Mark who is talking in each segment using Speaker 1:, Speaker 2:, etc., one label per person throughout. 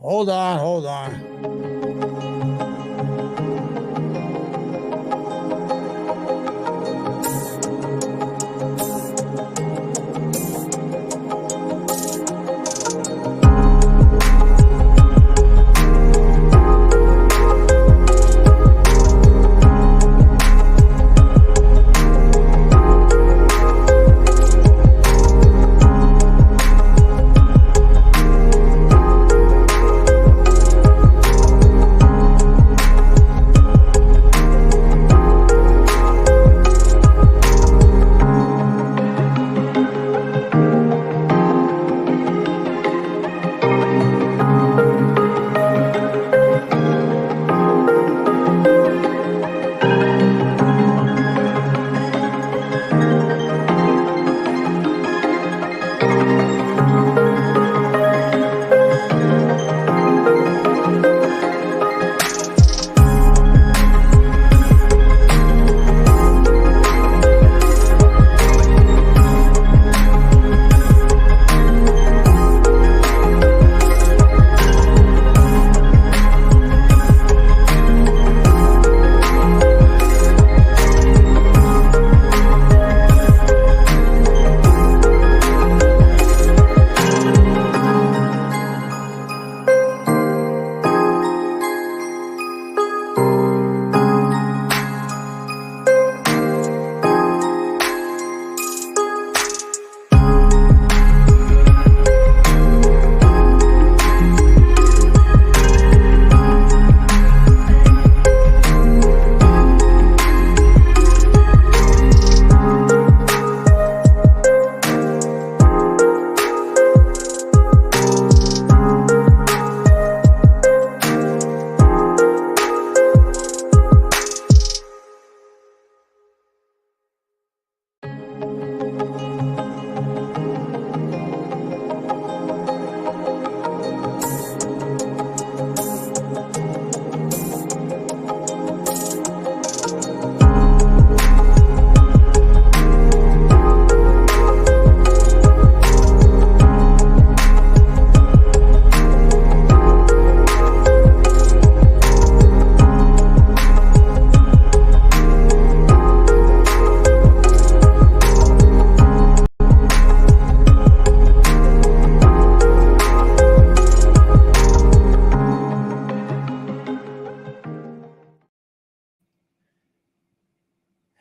Speaker 1: Hold on, hold on.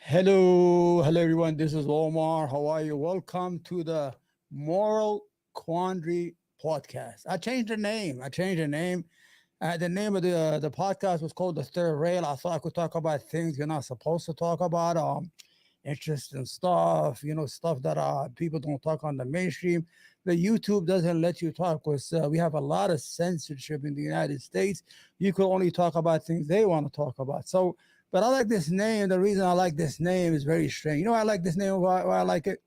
Speaker 1: Hello, everyone. This is Omar. How are you? Welcome to the Moral Quandary Podcast. I changed the name. The name of the podcast was called The Third Rail. I thought I could talk about things you're not supposed to talk about. Interesting stuff. Stuff that people don't talk on the mainstream. The YouTube doesn't let you talk because we have a lot of censorship in the United States. You could only talk about things they want to talk about. But I like this name. The reason I like this name is very strange. I like this name. Why I like it?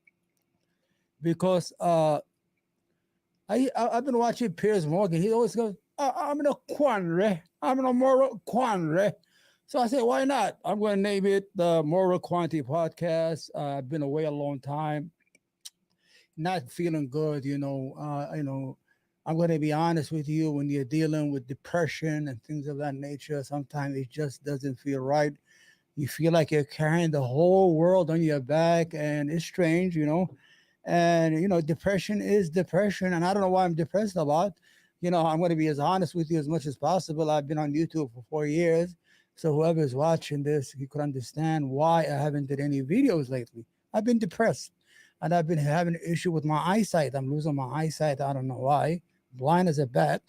Speaker 1: Because I've been watching Piers Morgan. He always goes, I'm in a quandary. I'm in a moral quandary. So I said, why not? I'm going to name it the Moral Quandary Podcast. I've been away a long time, not feeling good. I'm going to be honest with you. When you're dealing with depression and things of that nature, sometimes it just doesn't feel right. You feel like you're carrying the whole world on your back, and it's strange. And depression is depression, and I don't know why I'm depressed about. I'm going to be as honest with you as much as possible. I've been on YouTube for 4 years, so whoever is watching this, you could understand why I haven't did any videos lately. I've been depressed, and I've been having an issue with my eyesight. I'm losing my eyesight. I don't know why. Blind as a bat.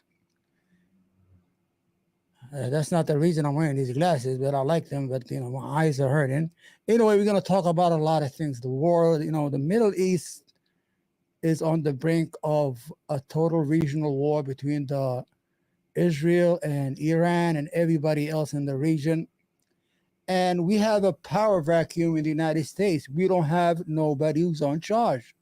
Speaker 1: That's not the reason I'm wearing these glasses, but I like them. But my eyes are hurting. Anyway, we're going to talk about a lot of things. The war, the Middle East is on the brink of a total regional war between the Israel and Iran and everybody else in the region. And we have a power vacuum in the United States. We don't have nobody who's on charge.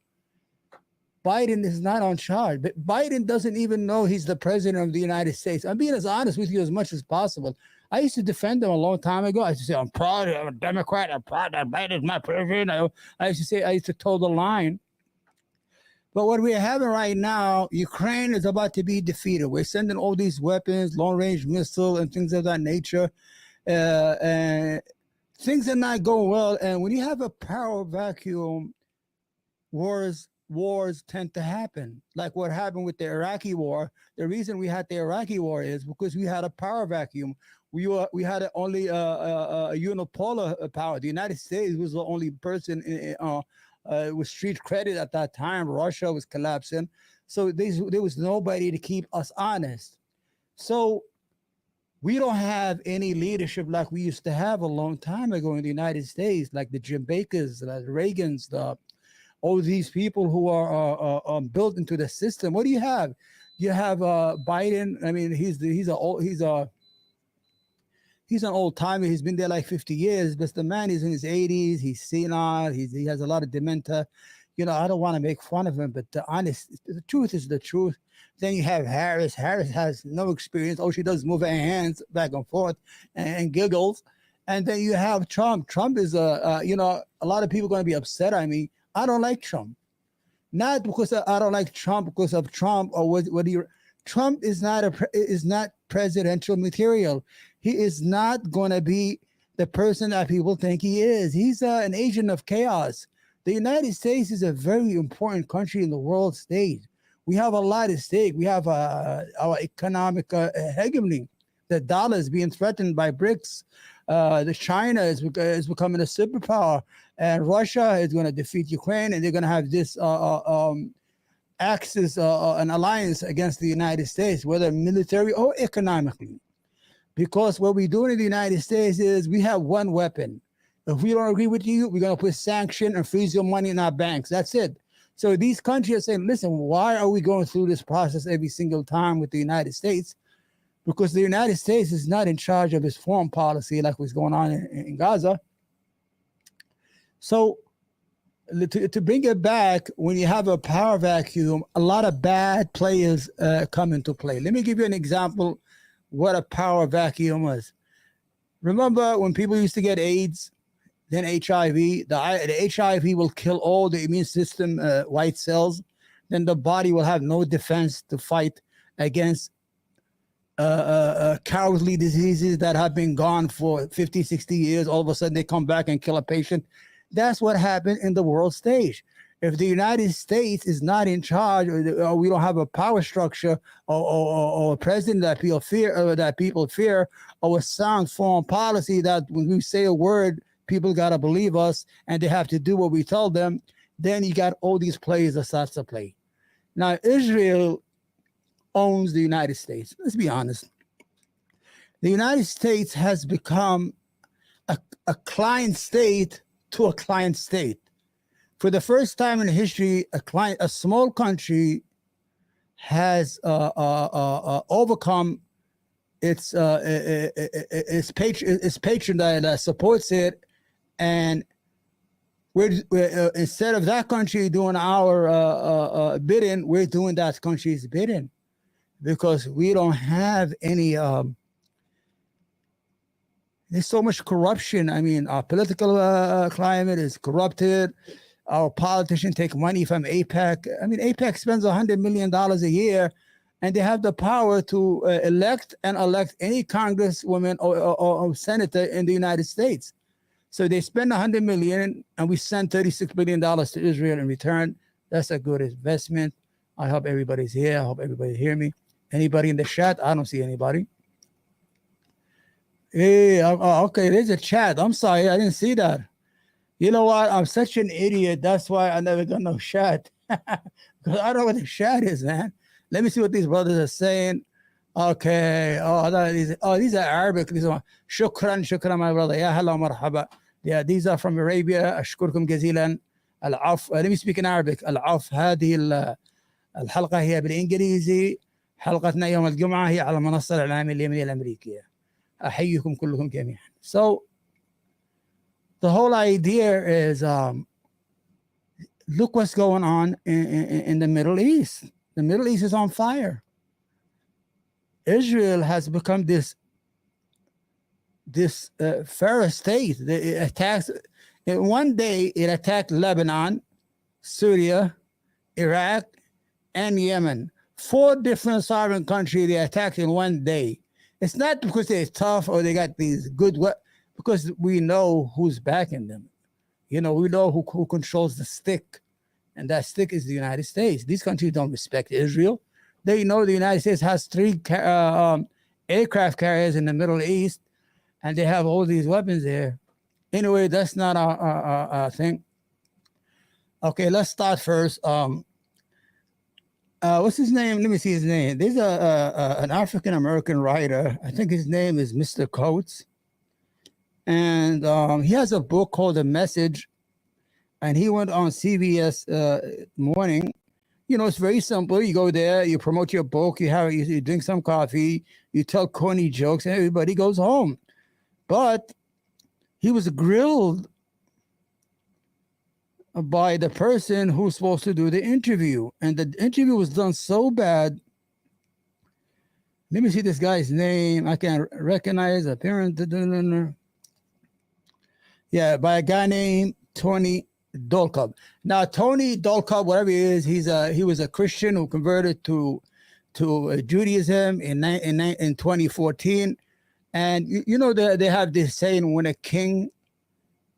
Speaker 1: Biden is not on charge, but Biden doesn't even know he's the president of the United States. I'm being as honest with you as much as possible. I used to defend him a long time ago. I used to say, I'm proud, I'm a Democrat, I'm proud that Biden's my president. I used to toe the line. But what we're having right now, Ukraine is about to be defeated. We're sending all these weapons, long-range missile and things of that nature. And things are not going well. And when you have a power vacuum, wars tend to happen. Like what happened with the Iraqi war. The reason we had the Iraqi war is because we had a power vacuum. We had only a unipolar power. The United States was the only person with street credit at that time. Russia was collapsing, so there was nobody to keep us honest. So we don't have any leadership like we used to have a long time ago in the United States, like the Jim Bakers, the Reagans, all these people who are built into the system. What do you have? You have Biden. I mean, he's an old timer. He's been there like 50 years, but the man is in his 80s. He's senile. He has a lot of dementia. You know, I don't want to make fun of him, but the truth is the truth. Then you have Harris. Harris has no experience. All she does is move her hands back and forth and giggles. And then you have Trump. Trump is a lot of people are going to be upset. I mean, I don't like Trump. Not because I don't like Trump because of Trump or what he. Trump is not presidential material. He is not going to be the person that people think he is. He's an agent of chaos. The United States is a very important country in the world stage. We have a lot at stake. We have our economic hegemony. The dollar is being threatened by BRICS. The China is becoming a superpower, and Russia is going to defeat Ukraine, and they're going to have this axis, an alliance against the United States, whether military or economically. Because what we do in the United States is we have one weapon. If we don't agree with you, we're going to put sanction and freeze your money in our banks. That's it. So these countries are saying, listen, why are we going through this process every single time with the United States? Because the United States is not in charge of its foreign policy like what's going on in Gaza. So to bring it back, when you have a power vacuum, a lot of bad players come into play. Let me give you an example what a power vacuum was. Remember when people used to get AIDS, then HIV? The HIV will kill all the immune system white cells. Then the body will have no defense to fight against cowardly diseases that have been gone for 50, 60 years. All of a sudden, they come back and kill a patient. That's what happened in the world stage. If the United States is not in charge, or we don't have a power structure, or a president that people fear, or a sound foreign policy that when we say a word, people got to believe us and they have to do what we tell them, then you got all these players that start to play. Now, Israel owns the United States. Let's be honest. The United States has become a client state to a client state. For the first time in history, a small country has overcome its patron that supports it, and we're instead of that country doing our bidding, we're doing that country's bidding because we don't have any. There's so much corruption. I mean, our political climate is corrupted. Our politicians take money from AIPAC. I mean, AIPAC spends $100 million a year, and they have the power to elect any congresswoman or senator in the United States. So they spend $100 million, and we send $36 billion to Israel in return. That's a good investment. I hope everybody's here. I hope everybody hear me. Anybody in the chat? I don't see anybody. Hey, okay, there's a chat. I'm sorry, I didn't see that. You know what? I'm such an idiot. That's why I never got no chat. Because I don't know what the chat is, man. Let me see what these brothers are saying. Okay. These are Arabic. These are shukran, my brother. Ya hello, marhaba. Yeah, these are from Arabia. أشكركم جزيلا. العفو. Let me speak in Arabic. العفو. هذه الحلقة هي بالإنجليزي. حلقتنا يوم الجمعة هي على المنصة الإعلامية اليمنية الأمريكية. أحييكم كلكم جميعا. So the whole idea is look what's going on in the Middle East. The Middle East is on fire. Israel has become this pharaoh state. It attacks. In one day, it attacked Lebanon, Syria, Iraq, and Yemen. 4 different sovereign countries they attacked in one day. It's not because they're tough or they got these good, because we know who's backing them. You know, we know who controls the stick, and that stick is the United States. These countries don't respect Israel. They know the United States has 3 aircraft carriers in the Middle East, and they have all these weapons there. Anyway, that's not our thing. Okay, let's start first. What's his name? Let me see his name. There's an African-American writer. I think his name is Mr. Coates. And he has a book called The Message. And he went on CBS Morning. You know, it's very simple. You go there, you promote your book, you drink some coffee, you tell corny jokes, and everybody goes home. But he was grilled by the person who's supposed to do the interview. And the interview was done so bad. Let me see this guy's name. I can't recognize appearance. Yeah, by a guy named Tony Dolcub. Now, Tony Dolcub, whatever he is, he was a Christian who converted to Judaism in 2014. And you know they have this saying, when an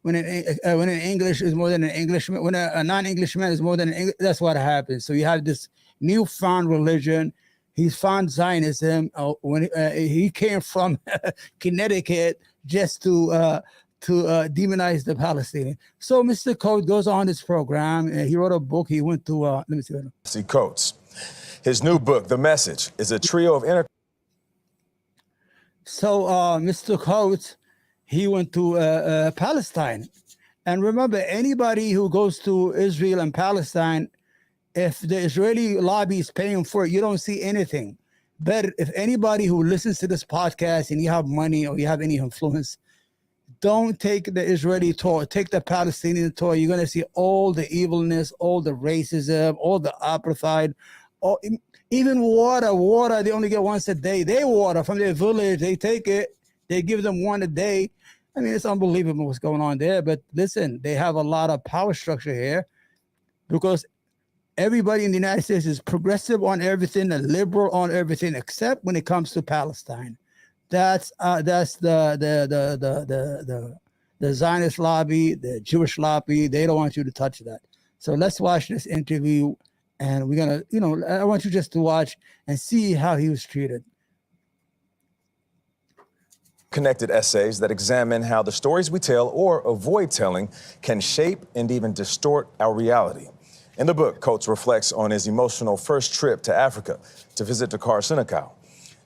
Speaker 1: English is more than an Englishman, when a non-Englishman is more than an English, that's what happens. So you have this newfound religion. He's found Zionism when he came from Connecticut just to demonize the Palestinians. So Mr. Coates goes on this program. He wrote a book. He went to let me see.
Speaker 2: Coates. His new book, The Message, is a trio of
Speaker 1: So Mr. Coates, he went to Palestine. And remember, anybody who goes to Israel and Palestine, if the Israeli lobby is paying for it, you don't see anything. But if anybody who listens to this podcast and you have money or you have any influence, don't take the Israeli tour, take the Palestinian tour. You're going to see all the evilness, all the racism, all the apartheid, even water, they only get once a day. They water from their village, they take it, they give them one a day. I mean, it's unbelievable what's going on there. But listen, they have a lot of power structure here because everybody in the United States is progressive on everything and liberal on everything, except when it comes to Palestine. That's the Zionist lobby, the Jewish lobby. They don't want you to touch that. So let's watch this interview, and we're gonna, I want you just to watch and see how he was treated.
Speaker 2: Connected essays that examine how the stories we tell or avoid telling can shape and even distort our reality. In the book, Coates reflects on his emotional first trip to Africa to visit Dakar, Senegal.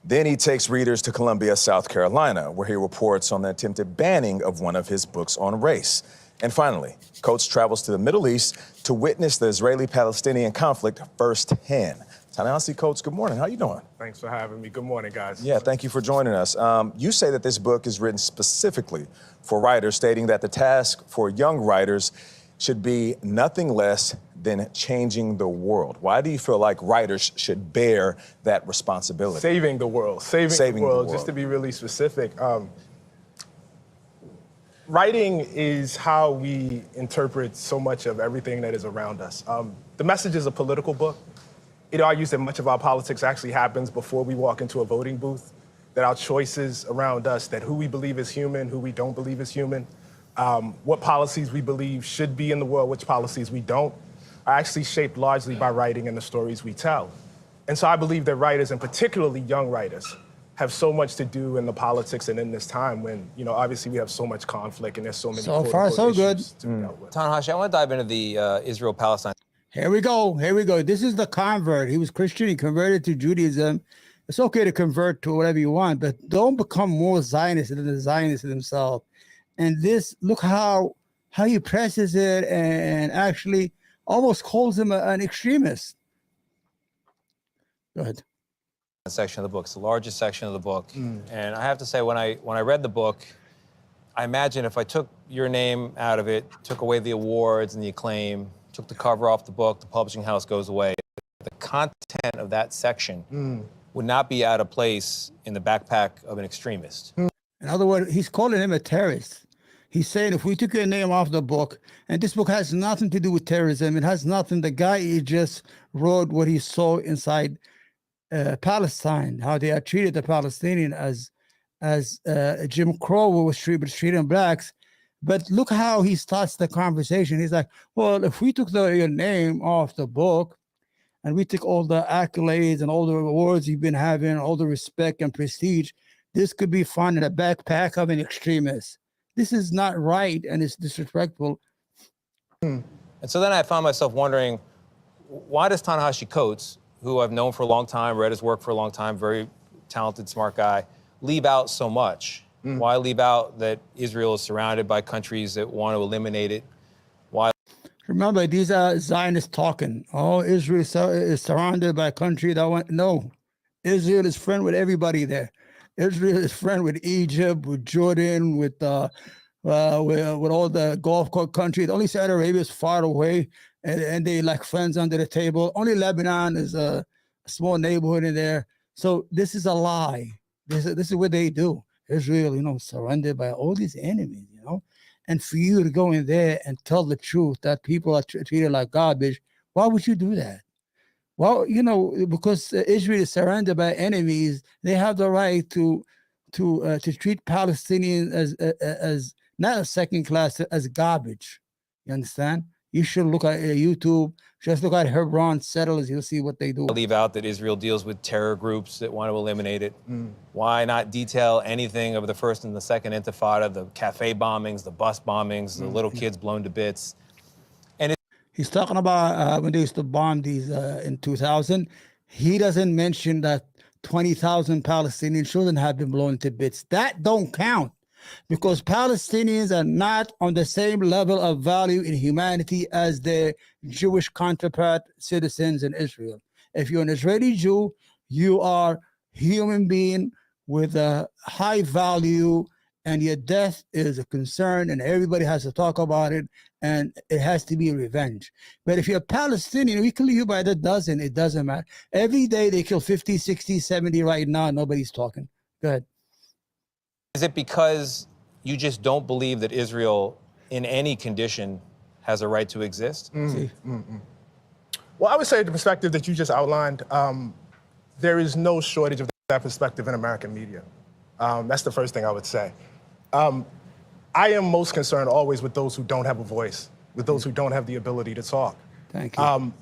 Speaker 2: Then he takes readers to Columbia, South Carolina, where he reports on the attempted banning of one of his books on race. And finally, Coates travels to the Middle East to witness the Israeli-Palestinian conflict firsthand. Ta-Nehisi Coates, good morning. How you doing?
Speaker 3: Thanks for having me. Good morning, guys.
Speaker 2: Yeah, thank you for joining us. You say that this book is written specifically for writers, stating that the task for young writers should be nothing less than changing the world. Why do you feel like writers should bear that responsibility?
Speaker 3: Saving the world. Saving the world. Just to be really specific. Writing is how we interpret so much of everything that is around us. The Message is a political book. It argues that much of our politics actually happens before we walk into a voting booth, that our choices around us, that who we believe is human, who we don't believe is human, what policies we believe should be in the world, which policies we don't, are actually shaped largely by writing and the stories we tell. And so I believe that writers, and particularly young writers, have so much to do in the politics and in this time when, obviously we have so much conflict and there's so many
Speaker 1: so far so good
Speaker 3: to be dealt with.
Speaker 4: Ta-Nehisi, I want to dive into the Israel-Palestine.
Speaker 1: Here we go. This is the convert. He was Christian. He converted to Judaism. It's okay to convert to whatever you want, but don't become more Zionist than the Zionists themselves. And this, look how he presses it and actually almost calls him an extremist. Go ahead.
Speaker 4: Section of the book. It's the largest section of the book. And I have to say, when I read the book, I imagine if I took your name out of it, took away the awards and the acclaim, took the cover off the book, the publishing house goes away, the content of that section would not be out of place in the backpack of an extremist.
Speaker 1: In other words, he's calling him a terrorist. He's saying if we took your name off the book, and this book has nothing to do with terrorism, it has nothing. The guy, he just wrote what he saw inside Palestine, how they are treated the Palestinian as Jim Crow was treating blacks. But look how he starts the conversation. He's like, well, if we took your name off the book and we took all the accolades and all the awards you've been having, all the respect and prestige, this could be found in a backpack of an extremist. This is not right, and it's disrespectful.
Speaker 4: And so then I found myself wondering, why does Ta-Nehisi Coates, who I've known for a long time, read his work for a long time, very talented, smart guy, leave out so much? Why leave out that Israel is surrounded by countries that want to eliminate it? Why?
Speaker 1: Remember, these are Zionists talking. Oh, Israel is surrounded by a country that want... No, Israel is friend with everybody there. Israel is friend with Egypt, with Jordan, with all the Gulf countries. Only Saudi Arabia is far away, and they like friends under the table. Only Lebanon is a small neighborhood in there. So this is a lie. This is what they do. Israel, surrounded by all these enemies, and for you to go in there and tell the truth that people are treated like garbage, why would you do that? Well, because Israel is surrounded by enemies, they have the right to treat Palestinians as not as second class, as garbage. You understand? You should look at YouTube. Just look at Hebron settlers. You'll see what they do.
Speaker 4: Leave out that Israel deals with terror groups that want to eliminate it. Why not detail anything of the first and the second Intifada, the cafe bombings, the bus bombings, the little kids blown to bits?
Speaker 1: He's talking about when they used to bomb these in 2000. He doesn't mention that 20,000 Palestinian children have been blown to bits. That don't count, because Palestinians are not on the same level of value in humanity as their Jewish counterpart citizens in Israel. If you're an Israeli Jew, you are human being with a high value, and your death is a concern, and everybody has to talk about it, and it has to be revenge. But if you're a Palestinian, we kill you by the dozen, it doesn't matter. Every day they kill 50, 60, 70 right now, nobody's talking. Go ahead.
Speaker 4: Is it because you just don't believe that Israel, in any condition, has a right to exist?
Speaker 3: Well, I would say the perspective that you just outlined, there is no shortage of that perspective in American media. That's the first thing I would say. I am most concerned always with those who don't have a voice, with those who don't have the ability to talk.
Speaker 1: Thank you.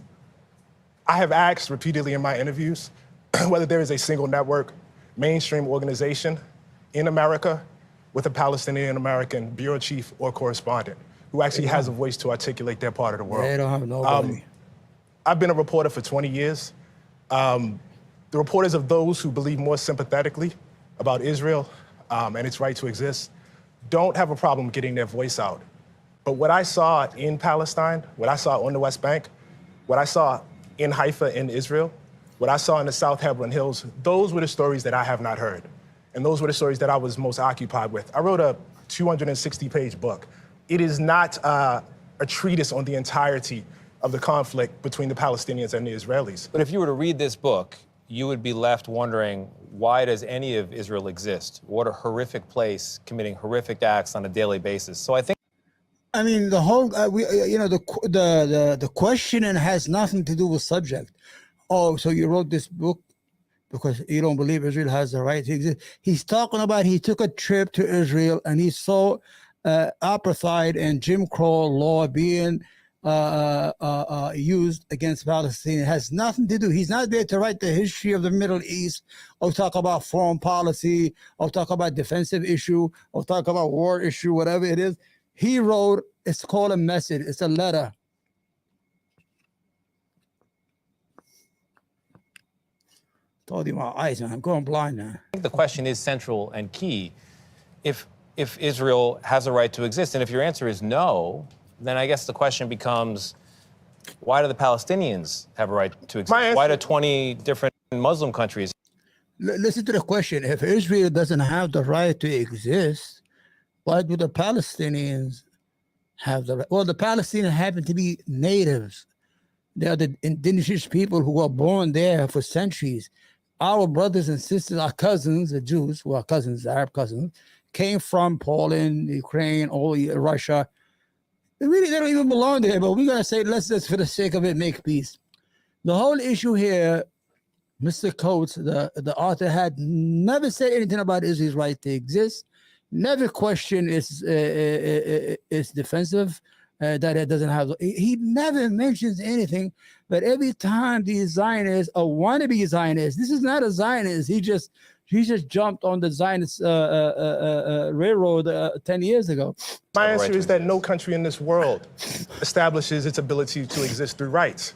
Speaker 3: I have asked repeatedly in my interviews whether there is a single network, mainstream organization in America with a Palestinian American bureau chief or correspondent who actually has a voice to articulate their part of the world.
Speaker 1: They don't have nobody.
Speaker 3: I've been a reporter for 20 years. The reporters of those who believe more sympathetically about Israel and its right to exist don't have a problem getting their voice out. But what I saw in Palestine, what I saw on the West Bank, what I saw in Haifa in Israel, what I saw in the South Hebron Hills, those were the stories that I have not heard. And those were the stories that I was most occupied with. I wrote a 260-page book. It is not a treatise on the entirety of the conflict between the Palestinians and the Israelis.
Speaker 4: But if you were to read this book, you would be left wondering, why does any of Israel exist? What a horrific place, committing horrific acts on a daily basis. So I think,
Speaker 1: I mean, the whole, the questioning has nothing to do with subject. Oh, so you wrote this book because you don't believe Israel has the right to exist. He's talking about he took a trip to Israel and he saw apartheid and Jim Crow law being used against Palestine. It has nothing to do. He's not there to write the history of the Middle East or talk about foreign policy or talk about defensive issue or talk about war issue, whatever it is. He wrote, it's called a message. It's a letter. Told you my eyes, man. I'm going blind now.
Speaker 4: I think the question is central and key. If Israel has a right to exist, and if your answer is no, then I guess the question becomes, why do the Palestinians have a right to exist? Why do 20 different Muslim countries?
Speaker 1: Listen to the question. If Israel doesn't have the right to exist, why do the Palestinians have the right? Well, the Palestinians happen to be natives. They are the indigenous people who were born there for centuries. Our brothers and sisters, our cousins, the Jews, who are cousins, Arab cousins, came from Poland, Ukraine, all Russia. They don't even belong there, but we're going to say, let's just, for the sake of it, make peace. The whole issue here, Mr. Coates, the author, had never said anything about Israel's right to exist, never questioned its defensive, that it doesn't have. He never mentions anything, but every time these Zionists, a wannabe Zionist, this is not a Zionist, he just jumped on the Zionist railroad 10 years ago.
Speaker 3: My answer is that no country in this world establishes its ability to exist through rights.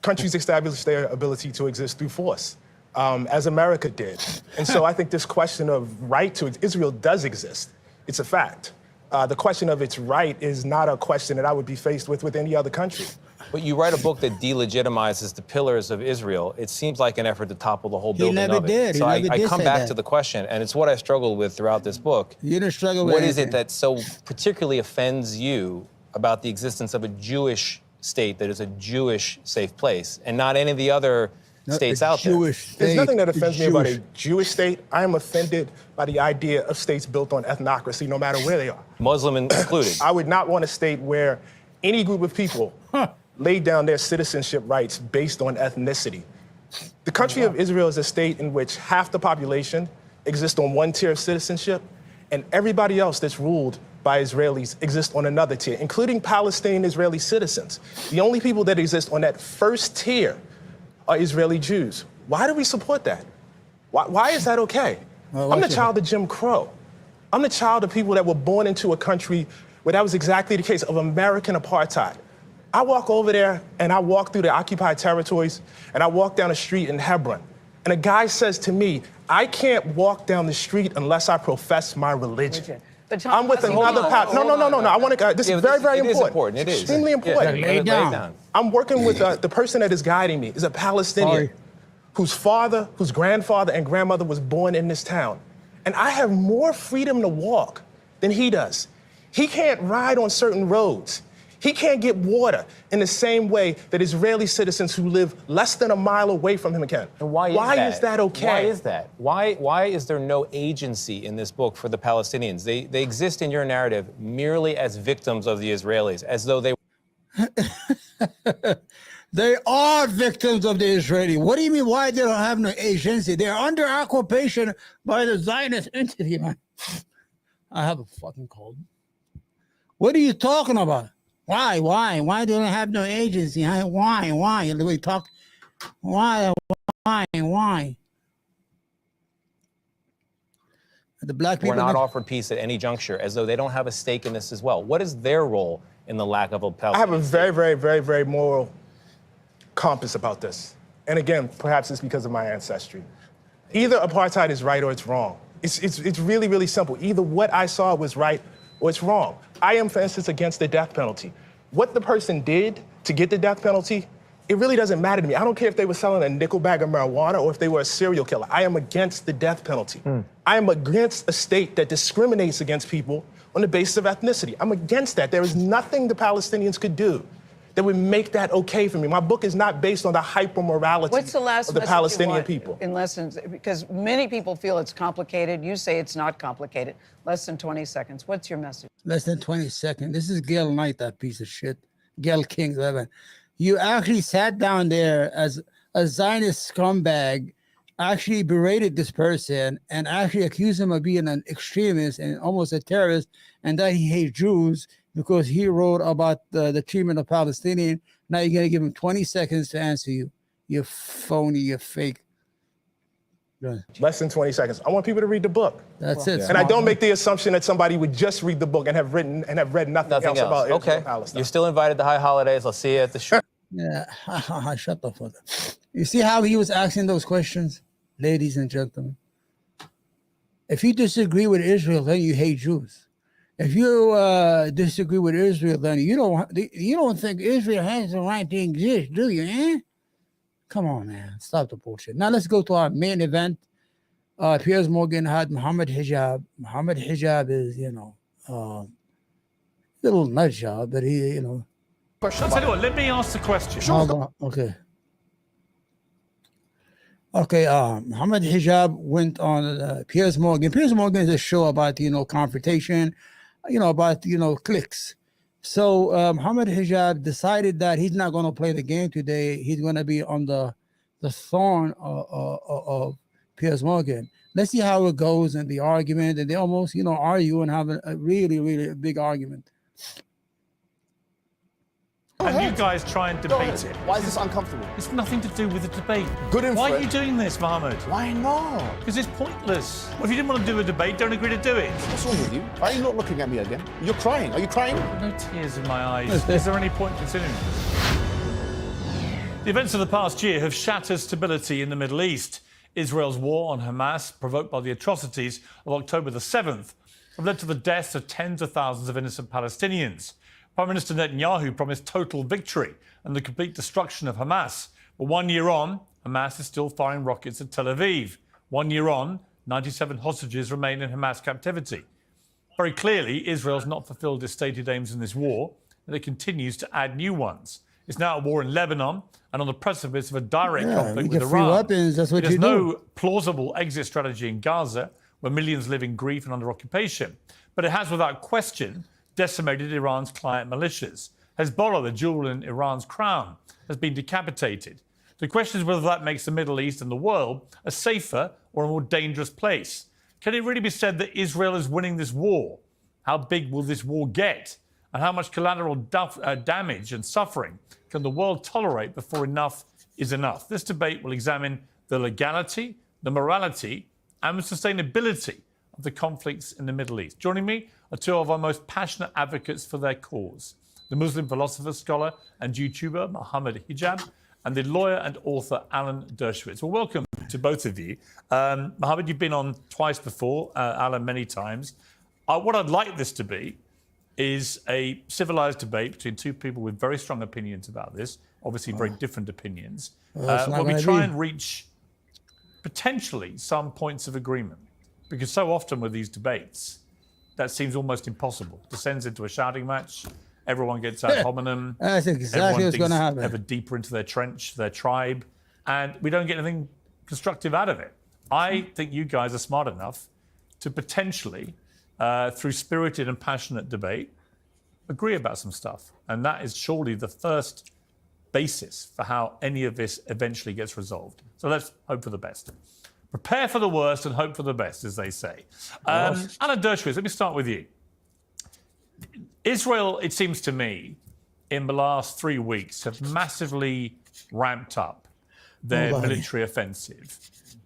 Speaker 3: Countries establish their ability to exist through force, as America did. And so I think this question of right to Israel does exist. It's a fact. The question of its right is not a question that I would be faced with any other country.
Speaker 4: But you write a book that delegitimizes the pillars of Israel. It seems like an effort to topple the whole building of it. So I come back to the question, and it's what I struggled with throughout this book.
Speaker 1: You didn't struggle with
Speaker 4: What is it that so particularly offends you about the existence of a Jewish state that is a Jewish safe place, and not any of the other states out there?
Speaker 3: There's nothing that offends me about a Jewish state. I am offended by the idea of states built on ethnocracy, no matter where they are.
Speaker 4: Muslim included.
Speaker 3: I would not want a state where any group of people laid down their citizenship rights based on ethnicity. The country of Israel is a state in which half the population exists on one tier of citizenship, and everybody else that's ruled by Israelis exist on another tier, including Palestinian Israeli citizens. The only people that exist on that first tier are Israeli Jews. Why do we support that? Why is that okay? I'm the child of Jim Crow. I'm the child of people that were born into a country where that was exactly the case of American apartheid. I walk over there and I walk through the occupied territories and I walk down a street in Hebron, and a guy says to me, I can't walk down the street unless I profess my religion. I'm with another pastor. No. I want to. This is very, very important.
Speaker 4: It is
Speaker 3: extremely important.
Speaker 1: Lay down.
Speaker 3: I'm working with the person that is guiding me is a Palestinian whose father, whose grandfather and grandmother was born in this town, and I have more freedom to walk than he does. He can't ride on certain roads. He can't get water in the same way that Israeli citizens who live less than a mile away from him can.
Speaker 4: And why is that okay? Why is that? Why is there no agency in this book for the Palestinians? They exist in your narrative merely as victims of the Israelis, as though they
Speaker 1: They are victims of the Israeli. What do you mean why they don't have no agency? They're under occupation by the Zionist entity, man. I have a fucking cold. What are you talking about? Why do they have no agency? Why? We talk. Why? The black people
Speaker 4: were not offered peace at any juncture, as though they don't have a stake in this as well. What is their role in the lack of a Palestinian?
Speaker 3: I have a very, very, very, very moral compass about this. And again, perhaps it's because of my ancestry. Either apartheid is right or it's wrong. It's really, really simple. Either what I saw was right or it's wrong. I am, for instance, against the death penalty. What the person did to get the death penalty, it really doesn't matter to me. I don't care if they were selling a nickel bag of marijuana or if they were a serial killer. I am against the death penalty. I am against a state that discriminates against people on the basis of ethnicity. I'm against that. There is nothing the Palestinians could do that would make that okay for me. My book is not based on the hyper-morality of the Palestinian people.
Speaker 5: In lessons, because many people feel it's complicated. You say it's not complicated. Less than 20 seconds. What's your message?
Speaker 1: Less than 20 seconds. This is Gail Knight, that piece of shit. Gail King, whatever. You actually sat down there as a Zionist scumbag, actually berated this person and actually accused him of being an extremist and almost a terrorist, and that he hates Jews because he wrote about the treatment of Palestinians. Now you're going to give him 20 seconds to answer you. You're phony, you're fake.
Speaker 3: Less than 20 seconds. I want people to read the book.
Speaker 1: That's it.
Speaker 3: And I don't make the assumption that somebody would just read the book and have read nothing else about Israel and Palestine.
Speaker 4: You're still invited to High Holidays. I'll see you at the show.
Speaker 1: Yeah, shut the fuck up. You see how he was asking those questions? Ladies and gentlemen, if you disagree with Israel, then you hate Jews. If you disagree with Israel, then you don't think Israel has the right to exist, do you? Eh? Come on, man. Stop the bullshit. Now let's go to our main event. Piers Morgan had Muhammad Hijab. Muhammad Hijab is, a little nut job, but he,
Speaker 6: I'll tell you what, let me ask the question.
Speaker 1: Hold on. Okay. Okay, Muhammad Hijab went on Piers Morgan. Piers Morgan is a show about, confrontation, about, clicks. So Muhammad Hijab decided that he's not going to play the game today. He's going to be on the thorn of Piers Morgan. Let's see how it goes in the argument. And they almost, argue and have a really, really big argument.
Speaker 6: And you guys try and debate it.
Speaker 7: Why is this uncomfortable?
Speaker 6: It's nothing to do with the debate.
Speaker 7: Good info.
Speaker 6: Why are you doing this, Mohammed?
Speaker 7: Why not?
Speaker 6: Because it's pointless. Well, if you didn't want to do a debate, don't agree to do it.
Speaker 7: What's wrong with you? Why are you not looking at me again? You're crying. Are you crying?
Speaker 6: No tears in my eyes. Is there any point considering this? The events of the past year have shattered stability in the Middle East. Israel's war on Hamas, provoked by the atrocities of October the 7th, have led to the deaths of tens of thousands of innocent Palestinians. Prime Minister Netanyahu promised total victory and the complete destruction of Hamas. But 1 year on, Hamas is still firing rockets at Tel Aviv. 1 year on, 97 hostages remain in Hamas captivity. Very clearly, Israel's not fulfilled its stated aims in this war, and it continues to add new ones. It's now at war in Lebanon and on the precipice of a direct conflict with Iran.
Speaker 1: Weapons, that's what
Speaker 6: There's
Speaker 1: you
Speaker 6: no
Speaker 1: do.
Speaker 6: plausible exit strategy in Gaza, where millions live in grief and under occupation. But it has, without question, decimated Iran's client militias. Hezbollah, the jewel in Iran's crown, has been decapitated. The question is whether that makes the Middle East and the world a safer or a more dangerous place. Can it really be said that Israel is winning this war? How big will this war get? And how much collateral damage and suffering can the world tolerate before enough is enough? This debate will examine the legality, the morality, and the sustainability of the conflicts in the Middle East. Joining me are two of our most passionate advocates for their cause: the Muslim philosopher, scholar, and YouTuber Muhammad Hijab, and the lawyer and author Alan Dershowitz. Well, welcome to both of you. Muhammad, you've been on twice before, Alan many times. What I'd like this to be is a civilized debate between two people with very strong opinions about this, obviously very different opinions, where we try and reach potentially some points of agreement. Because so often with these debates, that seems almost impossible. Descends into a shouting match. Everyone gets ad hominem.
Speaker 1: That's exactly what's going to happen.
Speaker 6: Ever deeper into their trench, their tribe, and we don't get anything constructive out of it. I think you guys are smart enough to potentially, through spirited and passionate debate, agree about some stuff. And that is surely the first basis for how any of this eventually gets resolved. So let's hope for the best. Prepare for the worst and hope for the best, as they say. Alan Dershowitz, let me start with you. Israel, it seems to me, in the last 3 weeks, have massively ramped up their military offensive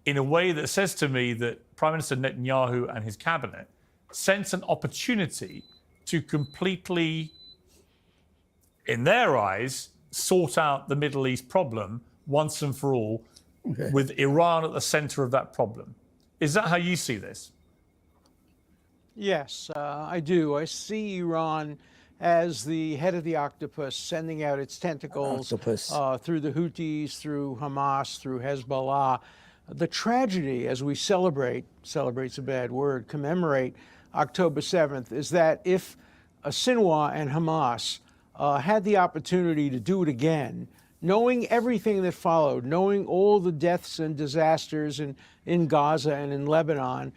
Speaker 6: in a way that says to me that Prime Minister Netanyahu and his cabinet sense an opportunity to completely, in their eyes, sort out the Middle East problem once and for all, with Iran at the center of that problem. Is that how you see this?
Speaker 8: Yes, I do. I see Iran as the head of the octopus, sending out its tentacles through the Houthis, through Hamas, through Hezbollah. The tragedy, as we celebrate's a bad word, commemorate October 7th, is that if Sinwar and Hamas had the opportunity to do it again, knowing everything that followed, knowing all the deaths and disasters in Gaza and in Lebanon,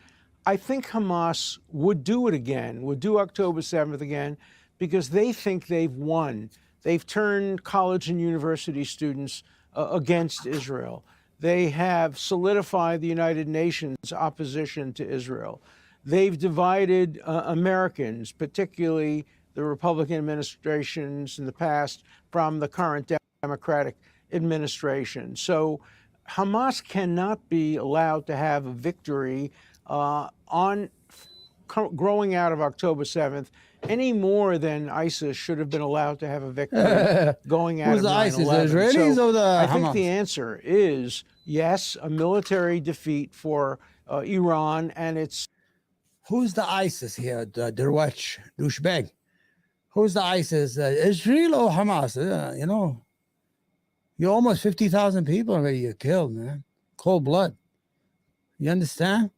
Speaker 8: I think Hamas would do it again, would do October 7th again, because they think they've won. They've turned college and university students against Israel. They have solidified the United Nations' opposition to Israel. They've divided Americans, particularly the Republican administrations in the past, from the current Democratic administration. So Hamas cannot be allowed to have a victory on growing out of October 7th any more than ISIS should have been allowed to have a victory going out of 9/11.
Speaker 1: ISIS, the Israelis or the
Speaker 8: I
Speaker 1: Hamas?
Speaker 8: think the answer is yes, a military defeat for Iran, and it's...
Speaker 1: Who's the ISIS here, the Derwach, douchebag? Who's the ISIS? Israel or Hamas? You're almost 50,000 people already you killed, man. Cold blood. You understand?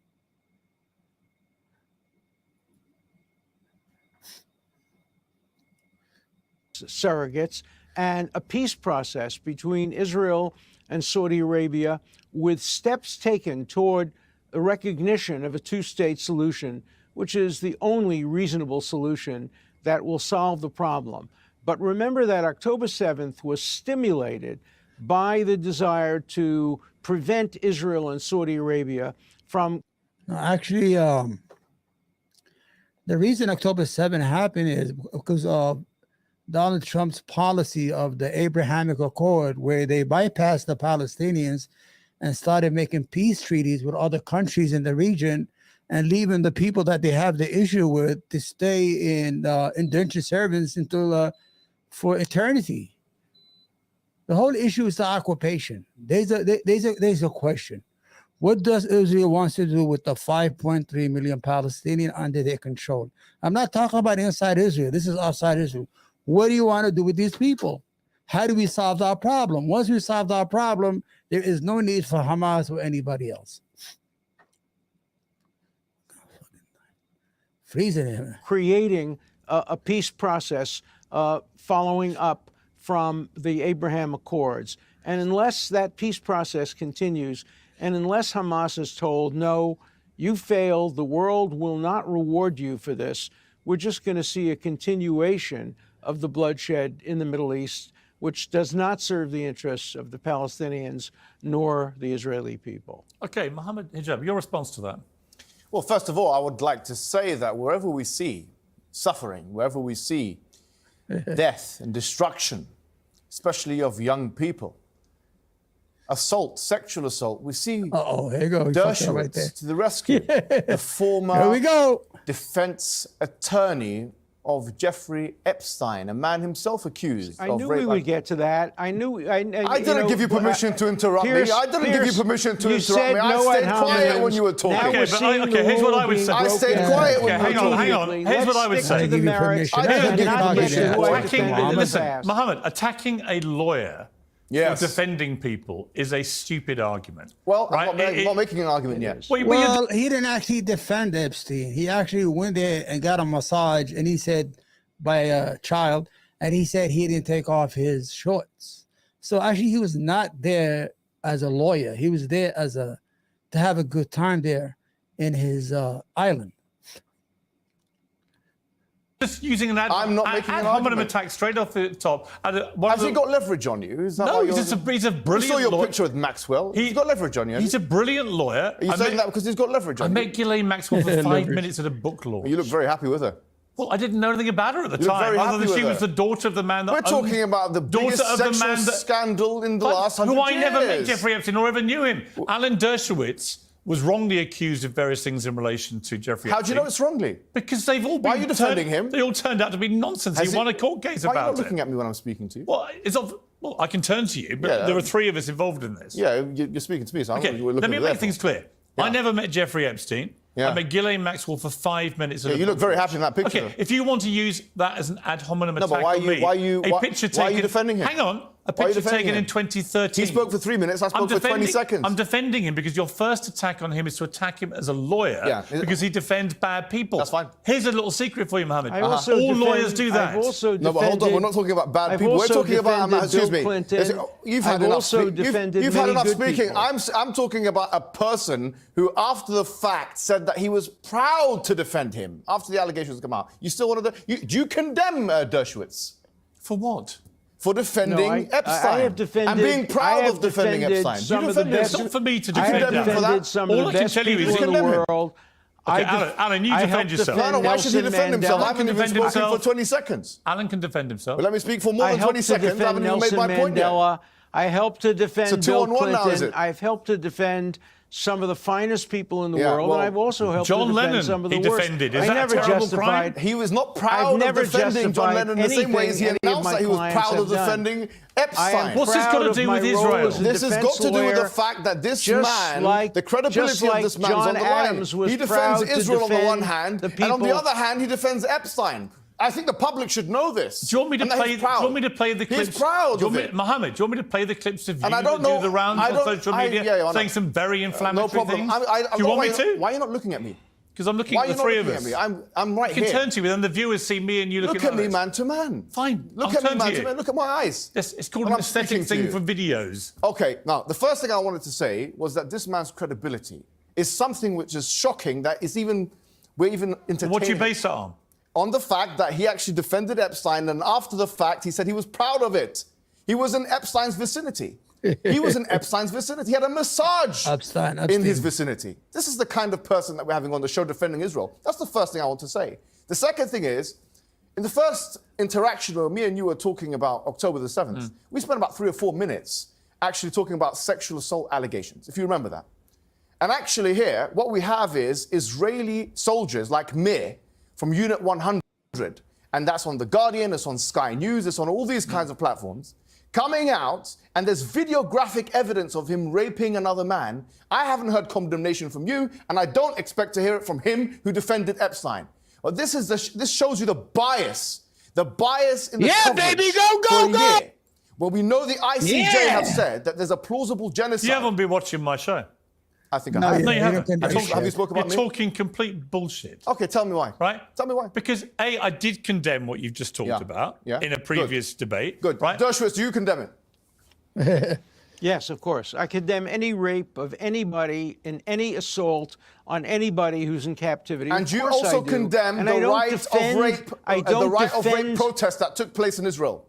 Speaker 8: surrogates, and a peace process between Israel and Saudi Arabia with steps taken toward the recognition of a two-state solution, which is the only reasonable solution that will solve the problem. But remember that October 7th was stimulated by the desire to prevent Israel and Saudi Arabia from...
Speaker 1: Actually, the reason October 7th happened is because of Donald Trump's policy of the Abrahamic Accord, where they bypassed the Palestinians and started making peace treaties with other countries in the region and leaving the people that they have the issue with to stay in indentured servants until for eternity. The whole issue is the occupation. There's a question. What does Israel wants to do with the 5.3 million Palestinians under their control? I'm not talking about inside Israel. This is outside Israel. What do you want to do with these people? How do we solve our problem? Once we solve our problem, there is no need for Hamas or anybody else. Freezing him.
Speaker 8: Creating a peace process following up from the Abraham Accords. And unless that peace process continues, and unless Hamas is told, no, you failed, the world will not reward you for this, we're just going to see a continuation of the bloodshed in the Middle East, which does not serve the interests of the Palestinians nor the Israeli people.
Speaker 6: Okay, Mohammed Hijab, your response to that?
Speaker 7: Well, first of all, I would like to say that wherever we see suffering, wherever we see death and destruction, especially of young people, assault, sexual assault, we see
Speaker 1: here you go.
Speaker 7: Dershowitz
Speaker 1: Right there.
Speaker 7: to the rescue. The former
Speaker 1: Here we go.
Speaker 7: defense attorney of Jeffrey Epstein, a man himself accused
Speaker 8: I
Speaker 7: of
Speaker 8: knew
Speaker 7: rape.
Speaker 8: we would get to that. I
Speaker 7: didn't give you permission to interrupt me. I didn't give you permission to interrupt
Speaker 8: said
Speaker 7: me. I
Speaker 8: no
Speaker 7: stayed
Speaker 8: ad hominem.
Speaker 7: quiet when you were talking.
Speaker 8: Now
Speaker 6: Okay,
Speaker 8: we're
Speaker 6: but
Speaker 8: seeing
Speaker 6: okay,
Speaker 8: the
Speaker 6: here's what
Speaker 8: rule
Speaker 6: I would
Speaker 8: being
Speaker 6: say.
Speaker 7: I stayed
Speaker 8: broken.
Speaker 7: quiet when
Speaker 6: Okay,
Speaker 7: you were
Speaker 6: hang
Speaker 7: talking.
Speaker 6: on. Here's what I would
Speaker 8: Let's
Speaker 6: say.
Speaker 8: stick to the merits.
Speaker 1: I didn't give you
Speaker 8: Not
Speaker 1: permission.
Speaker 8: get to who I
Speaker 6: Attacking,
Speaker 8: defended in the
Speaker 6: listen,
Speaker 8: past.
Speaker 6: Mohammed, attacking a lawyer
Speaker 7: Yes.
Speaker 6: for defending people is a stupid argument.
Speaker 7: Well,
Speaker 6: right?
Speaker 7: I'm not making an argument yet.
Speaker 1: Well, he didn't actually defend Epstein. He actually went there and got a massage, and he said, by a child, and he said he didn't take off his shorts. So actually, he was not there as a lawyer. He was there to have a good time there in his island.
Speaker 6: Just using an
Speaker 7: I'm not making an
Speaker 6: ad hominem
Speaker 7: argument.
Speaker 6: attack straight off the top.
Speaker 7: Has he got leverage on you? Is that
Speaker 6: No,
Speaker 7: why
Speaker 6: he's a
Speaker 7: we
Speaker 6: brilliant
Speaker 7: saw your
Speaker 6: lawyer.
Speaker 7: picture with Maxwell. He's got leverage on you.
Speaker 6: He's a brilliant lawyer.
Speaker 7: Are you saying that because he's got leverage
Speaker 6: I
Speaker 7: on you?
Speaker 6: met Ghislaine Maxwell for 5
Speaker 1: Leverage.
Speaker 6: minutes at a book launch.
Speaker 7: You look very happy with her.
Speaker 6: Well, I didn't know anything about her at the
Speaker 7: You look
Speaker 6: time,
Speaker 7: very
Speaker 6: other
Speaker 7: happy
Speaker 6: than she
Speaker 7: with
Speaker 6: was
Speaker 7: her.
Speaker 6: the daughter of the man that
Speaker 7: We're
Speaker 6: owned-
Speaker 7: talking about the biggest
Speaker 6: daughter of the
Speaker 7: sexual
Speaker 6: man that,
Speaker 7: scandal in the last 100
Speaker 6: who I
Speaker 7: years.
Speaker 6: never met Jeffrey Epstein or ever knew him. Alan Dershowitz was wrongly accused of various things in relation to Jeffrey
Speaker 7: How
Speaker 6: Epstein.
Speaker 7: do you know it's wrongly?
Speaker 6: Because they've all been
Speaker 7: Why are you defending him?
Speaker 6: They all turned out to be nonsense. He won a court case
Speaker 7: Why
Speaker 6: about
Speaker 7: are you not
Speaker 6: it.
Speaker 7: looking at me when I'm speaking to you?
Speaker 6: Well, well, I can turn to you, but
Speaker 7: Yeah.
Speaker 6: there are three of us involved in this.
Speaker 7: Yeah, you're speaking to me, so I'm
Speaker 6: Okay,
Speaker 7: looking
Speaker 6: let me
Speaker 7: at
Speaker 6: make
Speaker 7: you
Speaker 6: things clear.
Speaker 7: Yeah.
Speaker 6: I never met Jeffrey Epstein.
Speaker 7: Yeah.
Speaker 6: I met Ghislaine Maxwell for 5 minutes. At a
Speaker 7: you look
Speaker 6: book
Speaker 7: very
Speaker 6: launch.
Speaker 7: happy in that picture.
Speaker 6: Okay, if you want to use that as an ad hominem
Speaker 7: No,
Speaker 6: attack
Speaker 7: but why
Speaker 6: on
Speaker 7: you-
Speaker 6: me,
Speaker 7: why you-
Speaker 6: a
Speaker 7: why-
Speaker 6: picture
Speaker 7: why are you
Speaker 6: taken.
Speaker 7: defending him?
Speaker 6: Hang on, a
Speaker 7: Why are you
Speaker 6: picture
Speaker 7: defending
Speaker 6: taken
Speaker 7: him?
Speaker 6: in 2013.
Speaker 7: He spoke for 3 minutes. I spoke for 20 seconds.
Speaker 6: I'm defending him because your first attack on him is to attack him as a lawyer
Speaker 7: Yeah.
Speaker 6: because he defends bad people.
Speaker 7: That's fine.
Speaker 6: Here's a little secret for you, Mohammed.
Speaker 8: I also
Speaker 6: All
Speaker 8: defend-
Speaker 6: lawyers do that.
Speaker 8: I've also
Speaker 7: No, but hold on.
Speaker 8: defended-
Speaker 7: We're not talking about bad
Speaker 8: I've
Speaker 7: people. We're
Speaker 8: also
Speaker 7: talking about.
Speaker 8: defended
Speaker 7: Excuse
Speaker 8: Bill
Speaker 7: me.
Speaker 8: Clinton.
Speaker 7: You've had
Speaker 8: I've
Speaker 7: enough.
Speaker 8: also defended
Speaker 7: you've had
Speaker 8: many
Speaker 7: enough
Speaker 8: good
Speaker 7: speaking.
Speaker 8: people.
Speaker 7: I'm talking about a person who, after the fact, said that he was proud to defend him after the allegations come out. You still want to? Do you condemn Dershowitz
Speaker 6: For what?
Speaker 7: for defending
Speaker 8: No,
Speaker 7: Epstein
Speaker 8: I have defended,
Speaker 7: and being
Speaker 8: I
Speaker 7: proud
Speaker 8: have
Speaker 7: of defending
Speaker 8: defended
Speaker 7: Epstein?
Speaker 8: Some
Speaker 7: You
Speaker 8: of the
Speaker 7: defend him.
Speaker 8: best,
Speaker 6: It's not for me to
Speaker 8: I have
Speaker 6: defend
Speaker 7: condemn him for
Speaker 8: defended
Speaker 7: that.
Speaker 8: some
Speaker 6: All
Speaker 8: of
Speaker 6: I
Speaker 8: the
Speaker 6: can
Speaker 8: best
Speaker 6: tell you
Speaker 8: people
Speaker 6: is
Speaker 8: in the
Speaker 7: condemn him.
Speaker 8: world.
Speaker 6: Okay,
Speaker 8: I
Speaker 6: Alan, you
Speaker 8: I
Speaker 6: defend
Speaker 8: helped
Speaker 6: yourself.
Speaker 8: defend
Speaker 7: No, why should he
Speaker 8: Nelson
Speaker 7: defend himself?
Speaker 8: Mandela.
Speaker 7: I haven't even
Speaker 6: defend
Speaker 7: spoken
Speaker 6: himself.
Speaker 7: for 20 seconds.
Speaker 6: Alan can defend himself.
Speaker 7: But let me speak for more
Speaker 8: I
Speaker 7: than
Speaker 8: helped
Speaker 7: 20
Speaker 8: to
Speaker 7: seconds. I
Speaker 8: defend
Speaker 7: haven't even made
Speaker 8: Nelson
Speaker 7: my point yet.
Speaker 8: Mandela. I helped to defend
Speaker 7: So
Speaker 8: Bill
Speaker 7: 2-on-1 now, is
Speaker 8: Clinton.
Speaker 7: it?
Speaker 8: I've helped to defend some of the finest people in the
Speaker 7: Yeah,
Speaker 8: world,
Speaker 7: well,
Speaker 8: and I've also helped
Speaker 6: John
Speaker 8: to defend
Speaker 6: Lennon,
Speaker 8: some of the
Speaker 6: he
Speaker 8: worst.
Speaker 6: defended. Is
Speaker 8: I
Speaker 6: that a
Speaker 8: never
Speaker 6: terrible
Speaker 8: justified.
Speaker 6: crime?
Speaker 7: He was not
Speaker 8: I've
Speaker 7: proud
Speaker 8: never
Speaker 7: of defending John
Speaker 8: justified
Speaker 7: Lennon in the same way as he
Speaker 8: anything any of
Speaker 7: announced
Speaker 8: my
Speaker 7: that he was
Speaker 8: clients
Speaker 7: proud of
Speaker 8: have done.
Speaker 7: defending
Speaker 8: I
Speaker 7: Epstein.
Speaker 8: am
Speaker 6: What's this got
Speaker 8: proud
Speaker 6: to
Speaker 8: of
Speaker 6: do
Speaker 8: my
Speaker 6: with
Speaker 8: role
Speaker 6: Israel?
Speaker 8: as a
Speaker 7: This has got
Speaker 8: defense
Speaker 7: to do with the
Speaker 8: lawyer,
Speaker 7: fact that this
Speaker 8: just
Speaker 7: man,
Speaker 8: like-
Speaker 7: the credibility
Speaker 8: just like
Speaker 7: of this man's
Speaker 8: John
Speaker 7: on the
Speaker 8: Adams
Speaker 7: line.
Speaker 8: was
Speaker 7: He defends
Speaker 8: proud to
Speaker 7: Israel on the one
Speaker 8: defend
Speaker 7: hand,
Speaker 8: the
Speaker 7: and on the
Speaker 8: people-
Speaker 7: other hand, he defends Epstein. I think the public should know this.
Speaker 6: Do you want me to
Speaker 7: And that
Speaker 6: play?
Speaker 7: he's
Speaker 6: Do you
Speaker 7: proud.
Speaker 6: want me to play the clips?
Speaker 7: He's proud
Speaker 6: do you
Speaker 7: of
Speaker 6: want me,
Speaker 7: it.
Speaker 6: Mohammed, do you want me to play the clips of you
Speaker 7: And I don't
Speaker 6: that
Speaker 7: know-
Speaker 6: do the rounds
Speaker 7: I
Speaker 6: on
Speaker 7: don't-
Speaker 6: social
Speaker 7: I-
Speaker 6: media
Speaker 7: yeah, I know.
Speaker 6: saying some very inflammatory
Speaker 7: No problem.
Speaker 6: things?
Speaker 7: Do
Speaker 6: you want me to?
Speaker 7: Why are you not looking at me?
Speaker 6: Because I'm looking
Speaker 7: Why
Speaker 6: at
Speaker 7: are
Speaker 6: the
Speaker 7: you
Speaker 6: three
Speaker 7: not
Speaker 6: of
Speaker 7: looking
Speaker 6: us.
Speaker 7: at me? I'm right
Speaker 6: I can
Speaker 7: here.
Speaker 6: turn to you, but then the viewers see me and you looking
Speaker 7: Look at me
Speaker 6: this.
Speaker 7: man to man.
Speaker 6: Fine.
Speaker 7: Look
Speaker 6: I'll
Speaker 7: at me
Speaker 6: turn to
Speaker 7: man to
Speaker 6: you.
Speaker 7: man. Look at my eyes.
Speaker 6: Yes, it's called
Speaker 7: When
Speaker 6: an
Speaker 7: I'm speaking
Speaker 6: aesthetic
Speaker 7: to
Speaker 6: thing
Speaker 7: you.
Speaker 6: for videos.
Speaker 7: Okay, now, the first thing I wanted to say was that this man's credibility is something which is shocking that we're even entertaining.
Speaker 6: What do you base that on?
Speaker 7: On the fact that he actually defended Epstein, and after the fact, he said he was proud of it. He was in Epstein's vicinity. He was in Epstein's vicinity. He had a massage
Speaker 1: Epstein.
Speaker 7: in his vicinity. This is the kind of person that we're having on the show defending Israel. That's the first thing I want to say. The second thing is, in the first interaction where me and you were talking about October the 7th, we spent about 3 or 4 minutes actually talking about sexual assault allegations, if you remember that. And actually here, what we have is Israeli soldiers like Mir from Unit 100, and that's on The Guardian, it's on Sky News, it's on all these kinds of platforms, coming out, and there's videographic evidence of him raping another man. I haven't heard condemnation from you, and I don't expect to hear it from him who defended Epstein. Well, this shows you the bias in the coverage
Speaker 1: baby, go,
Speaker 7: for a
Speaker 1: go!
Speaker 7: year. Well, we know the ICJ have said that there's a plausible genocide.
Speaker 6: You haven't been watching my show.
Speaker 7: I think I
Speaker 1: No,
Speaker 7: have.
Speaker 1: you-
Speaker 6: No, you
Speaker 1: you
Speaker 6: haven't.
Speaker 1: don't condemn
Speaker 7: Have you
Speaker 1: shit.
Speaker 7: spoken
Speaker 6: You're
Speaker 7: about me?
Speaker 6: talking complete bullshit.
Speaker 7: Okay, tell me why.
Speaker 6: Right?
Speaker 7: Tell me why.
Speaker 6: Because A, I did condemn what you've just talked
Speaker 7: Yeah.
Speaker 6: about
Speaker 7: Yeah.
Speaker 6: in a previous debate.
Speaker 7: Good.
Speaker 6: Right?
Speaker 7: Dershowitz, do you condemn it?
Speaker 8: Yes, of course. I condemn any rape of anybody and any assault on anybody who's in captivity.
Speaker 7: And
Speaker 8: Of
Speaker 7: you
Speaker 8: course
Speaker 7: also
Speaker 8: I do.
Speaker 7: condemn
Speaker 8: And
Speaker 7: the
Speaker 8: I don't
Speaker 7: right
Speaker 8: defend-
Speaker 7: of rape,
Speaker 8: I
Speaker 7: the
Speaker 8: don't
Speaker 7: right of rape
Speaker 8: defend-
Speaker 7: protest that took place in Israel.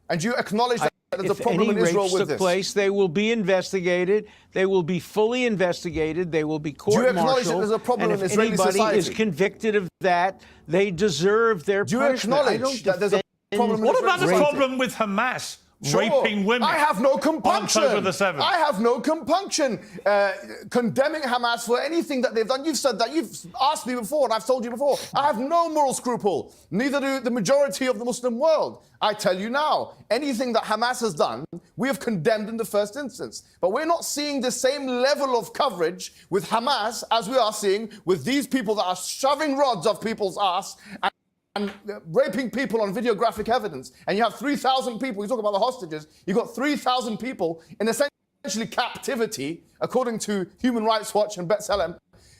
Speaker 7: And you acknowledge that there's a
Speaker 8: If
Speaker 7: problem
Speaker 8: any
Speaker 7: in Israel
Speaker 8: rapes
Speaker 7: with
Speaker 8: took
Speaker 7: this.
Speaker 8: place, they will be investigated. They will be fully investigated. They will be
Speaker 7: you acknowledge that
Speaker 8: court-martialed.
Speaker 7: there's a problem
Speaker 8: and
Speaker 7: in
Speaker 8: if
Speaker 7: Israeli
Speaker 8: anybody is
Speaker 7: society?
Speaker 8: convicted of that, they deserve their
Speaker 7: Do you
Speaker 8: punishment. I
Speaker 7: acknowledge
Speaker 8: don't
Speaker 7: that there's a
Speaker 8: defend
Speaker 7: problem in
Speaker 6: What
Speaker 7: Israeli
Speaker 6: about the
Speaker 7: society?
Speaker 6: problem with Hamas
Speaker 7: Sure.
Speaker 6: raping women?
Speaker 7: I have no compunction.
Speaker 6: On October the 7th.
Speaker 7: I have no compunction condemning Hamas for anything that they've done. You've said that. You've asked me before, and I've told you before. I have no moral scruple. Neither do the majority of the Muslim world. I tell you now, anything that Hamas has done, we have condemned in the first instance. But we're not seeing the same level of coverage with Hamas as we are seeing with these people that are shoving rods up people's ass and raping people on videographic evidence. And you have 3,000 people, you talk about the hostages, you've got 3,000 people in essentially captivity, according to Human Rights Watch and B'Tselem,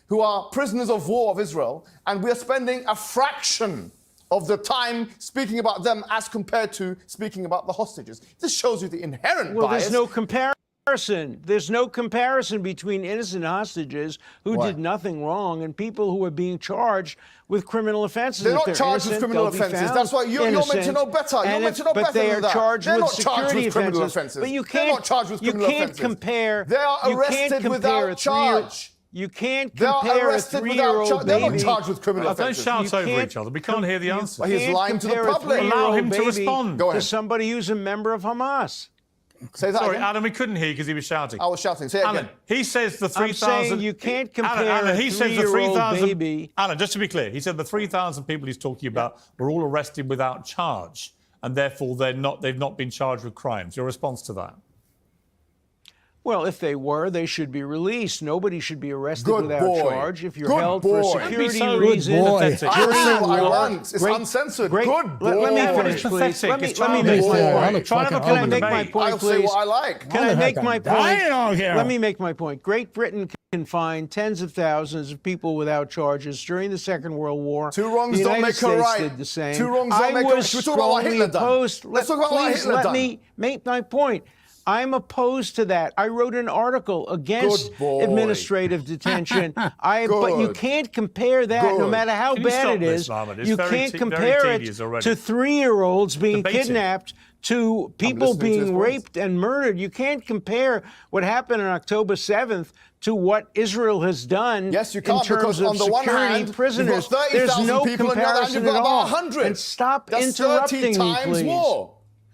Speaker 7: who are prisoners of war of Israel, and we're spending a fraction of the time speaking about them as compared to speaking about the hostages. This shows you the inherent
Speaker 8: Well,
Speaker 7: bias.
Speaker 8: there's no comparison. There's no comparison between innocent hostages who
Speaker 7: Why?
Speaker 8: did nothing wrong and people who are being charged with criminal offenses.
Speaker 7: They're
Speaker 8: If
Speaker 7: not charged with
Speaker 8: innocent,
Speaker 7: criminal
Speaker 8: they'll be
Speaker 7: offences.
Speaker 8: found
Speaker 7: That's why you're meant to
Speaker 8: innocent.
Speaker 7: know better. You're
Speaker 8: And
Speaker 7: meant to know
Speaker 8: but
Speaker 7: better
Speaker 8: they
Speaker 7: than
Speaker 8: are
Speaker 7: that.
Speaker 8: charged
Speaker 7: They're
Speaker 8: with
Speaker 7: not charged
Speaker 8: security
Speaker 7: with criminal
Speaker 8: offenses.
Speaker 7: offences.
Speaker 8: But you
Speaker 7: They're
Speaker 8: can't.
Speaker 7: not charged with criminal
Speaker 8: you can't
Speaker 7: offences.
Speaker 8: compare.
Speaker 7: They are
Speaker 8: you can't
Speaker 7: arrested
Speaker 8: compare
Speaker 7: without
Speaker 8: a three-year-
Speaker 7: charge.
Speaker 8: You can't
Speaker 7: They are
Speaker 8: compare a
Speaker 7: arrested without
Speaker 8: three-year-old
Speaker 7: charge. They're not
Speaker 8: baby.
Speaker 7: charged with criminal
Speaker 6: Don't
Speaker 7: offences.
Speaker 6: shout
Speaker 8: You
Speaker 6: over
Speaker 8: can't-
Speaker 6: each other. We can't hear the answer.
Speaker 7: Well, he's
Speaker 8: Can't
Speaker 7: lying to the
Speaker 8: compare a
Speaker 7: public.
Speaker 6: Allow him
Speaker 8: three-year-old
Speaker 6: to
Speaker 8: baby
Speaker 6: respond.
Speaker 7: Go
Speaker 8: to
Speaker 7: ahead.
Speaker 8: somebody who's a member of Hamas.
Speaker 7: Say that
Speaker 6: Sorry,
Speaker 7: again.
Speaker 6: Adam, we couldn't hear because he was shouting.
Speaker 7: I was shouting. Say it
Speaker 6: Alan,
Speaker 7: again.
Speaker 6: he says the 3,000...
Speaker 8: I'm saying you can't compare
Speaker 6: Alan,
Speaker 8: a
Speaker 6: he says the
Speaker 8: 3-year-old
Speaker 6: 3,000...
Speaker 8: baby.
Speaker 6: Alan, just to be clear, he said the 3,000 people he's talking about were all arrested without charge, and therefore they've not been charged with crimes. Your response to that?
Speaker 8: Well, if they were, they should be released. Nobody should be arrested
Speaker 7: Good
Speaker 8: without
Speaker 7: boy.
Speaker 8: charge. If you're
Speaker 7: Good
Speaker 8: held for a
Speaker 7: boy.
Speaker 8: security
Speaker 6: Don't be so
Speaker 8: reason,
Speaker 1: boy.
Speaker 6: pathetic.
Speaker 7: I
Speaker 8: during
Speaker 7: say
Speaker 8: the
Speaker 7: what I
Speaker 8: war,
Speaker 7: want. It's uncensored. Good
Speaker 8: Let
Speaker 7: boy.
Speaker 8: me
Speaker 6: Everybody's
Speaker 8: finish, please.
Speaker 6: pathetic.
Speaker 8: Let me
Speaker 6: It's
Speaker 8: make
Speaker 6: childish.
Speaker 8: my
Speaker 7: Boy.
Speaker 8: point.
Speaker 6: Try to have a
Speaker 8: Can I
Speaker 6: proper
Speaker 8: make my
Speaker 6: debate.
Speaker 8: point,
Speaker 7: I'll say
Speaker 8: please?
Speaker 7: what I like.
Speaker 8: Can I make my point?
Speaker 1: I don't care.
Speaker 8: Let me make my point. Great Britain can find tens of thousands of people without charges during the Second World War.
Speaker 7: Two wrongs
Speaker 8: the
Speaker 7: don't
Speaker 8: United
Speaker 7: make a
Speaker 8: States
Speaker 7: right.
Speaker 8: did the same.
Speaker 7: Two wrongs don't
Speaker 8: I
Speaker 7: make a right.
Speaker 8: was
Speaker 7: Should we talk about what
Speaker 8: strongly
Speaker 7: Hitler done?
Speaker 8: opposed.
Speaker 7: Let's talk about what
Speaker 8: Please
Speaker 7: Hitler
Speaker 8: let
Speaker 7: done.
Speaker 8: me make my point. I'm opposed to that. I wrote an article against
Speaker 7: Good boy.
Speaker 8: administrative detention. But you
Speaker 7: Good.
Speaker 8: can't compare that, no
Speaker 7: Good.
Speaker 8: matter how
Speaker 6: Can you
Speaker 8: bad
Speaker 6: stop
Speaker 8: it
Speaker 6: this,
Speaker 8: is.
Speaker 6: Mohammed? It's
Speaker 8: You
Speaker 6: very
Speaker 8: can't
Speaker 6: very
Speaker 8: compare it
Speaker 6: tedious already.
Speaker 8: to 3-year-olds being
Speaker 6: Debating.
Speaker 8: kidnapped, to people
Speaker 7: listening to his
Speaker 8: being
Speaker 7: voice.
Speaker 8: raped and murdered. You can't compare what happened on October 7th to what Israel has done
Speaker 7: Yes, you
Speaker 8: in
Speaker 7: can't,
Speaker 8: terms
Speaker 7: because
Speaker 8: of
Speaker 7: on the one
Speaker 8: security
Speaker 7: hand, you've
Speaker 8: prisoners.
Speaker 7: got
Speaker 8: There's
Speaker 7: 30,000
Speaker 8: no
Speaker 7: people, and the other hand,
Speaker 8: comparison
Speaker 7: you've got
Speaker 8: at
Speaker 7: about
Speaker 8: all.
Speaker 7: 100.
Speaker 8: And stop
Speaker 7: That's
Speaker 8: interrupting
Speaker 7: 30
Speaker 8: me,
Speaker 7: times
Speaker 8: please.
Speaker 7: more.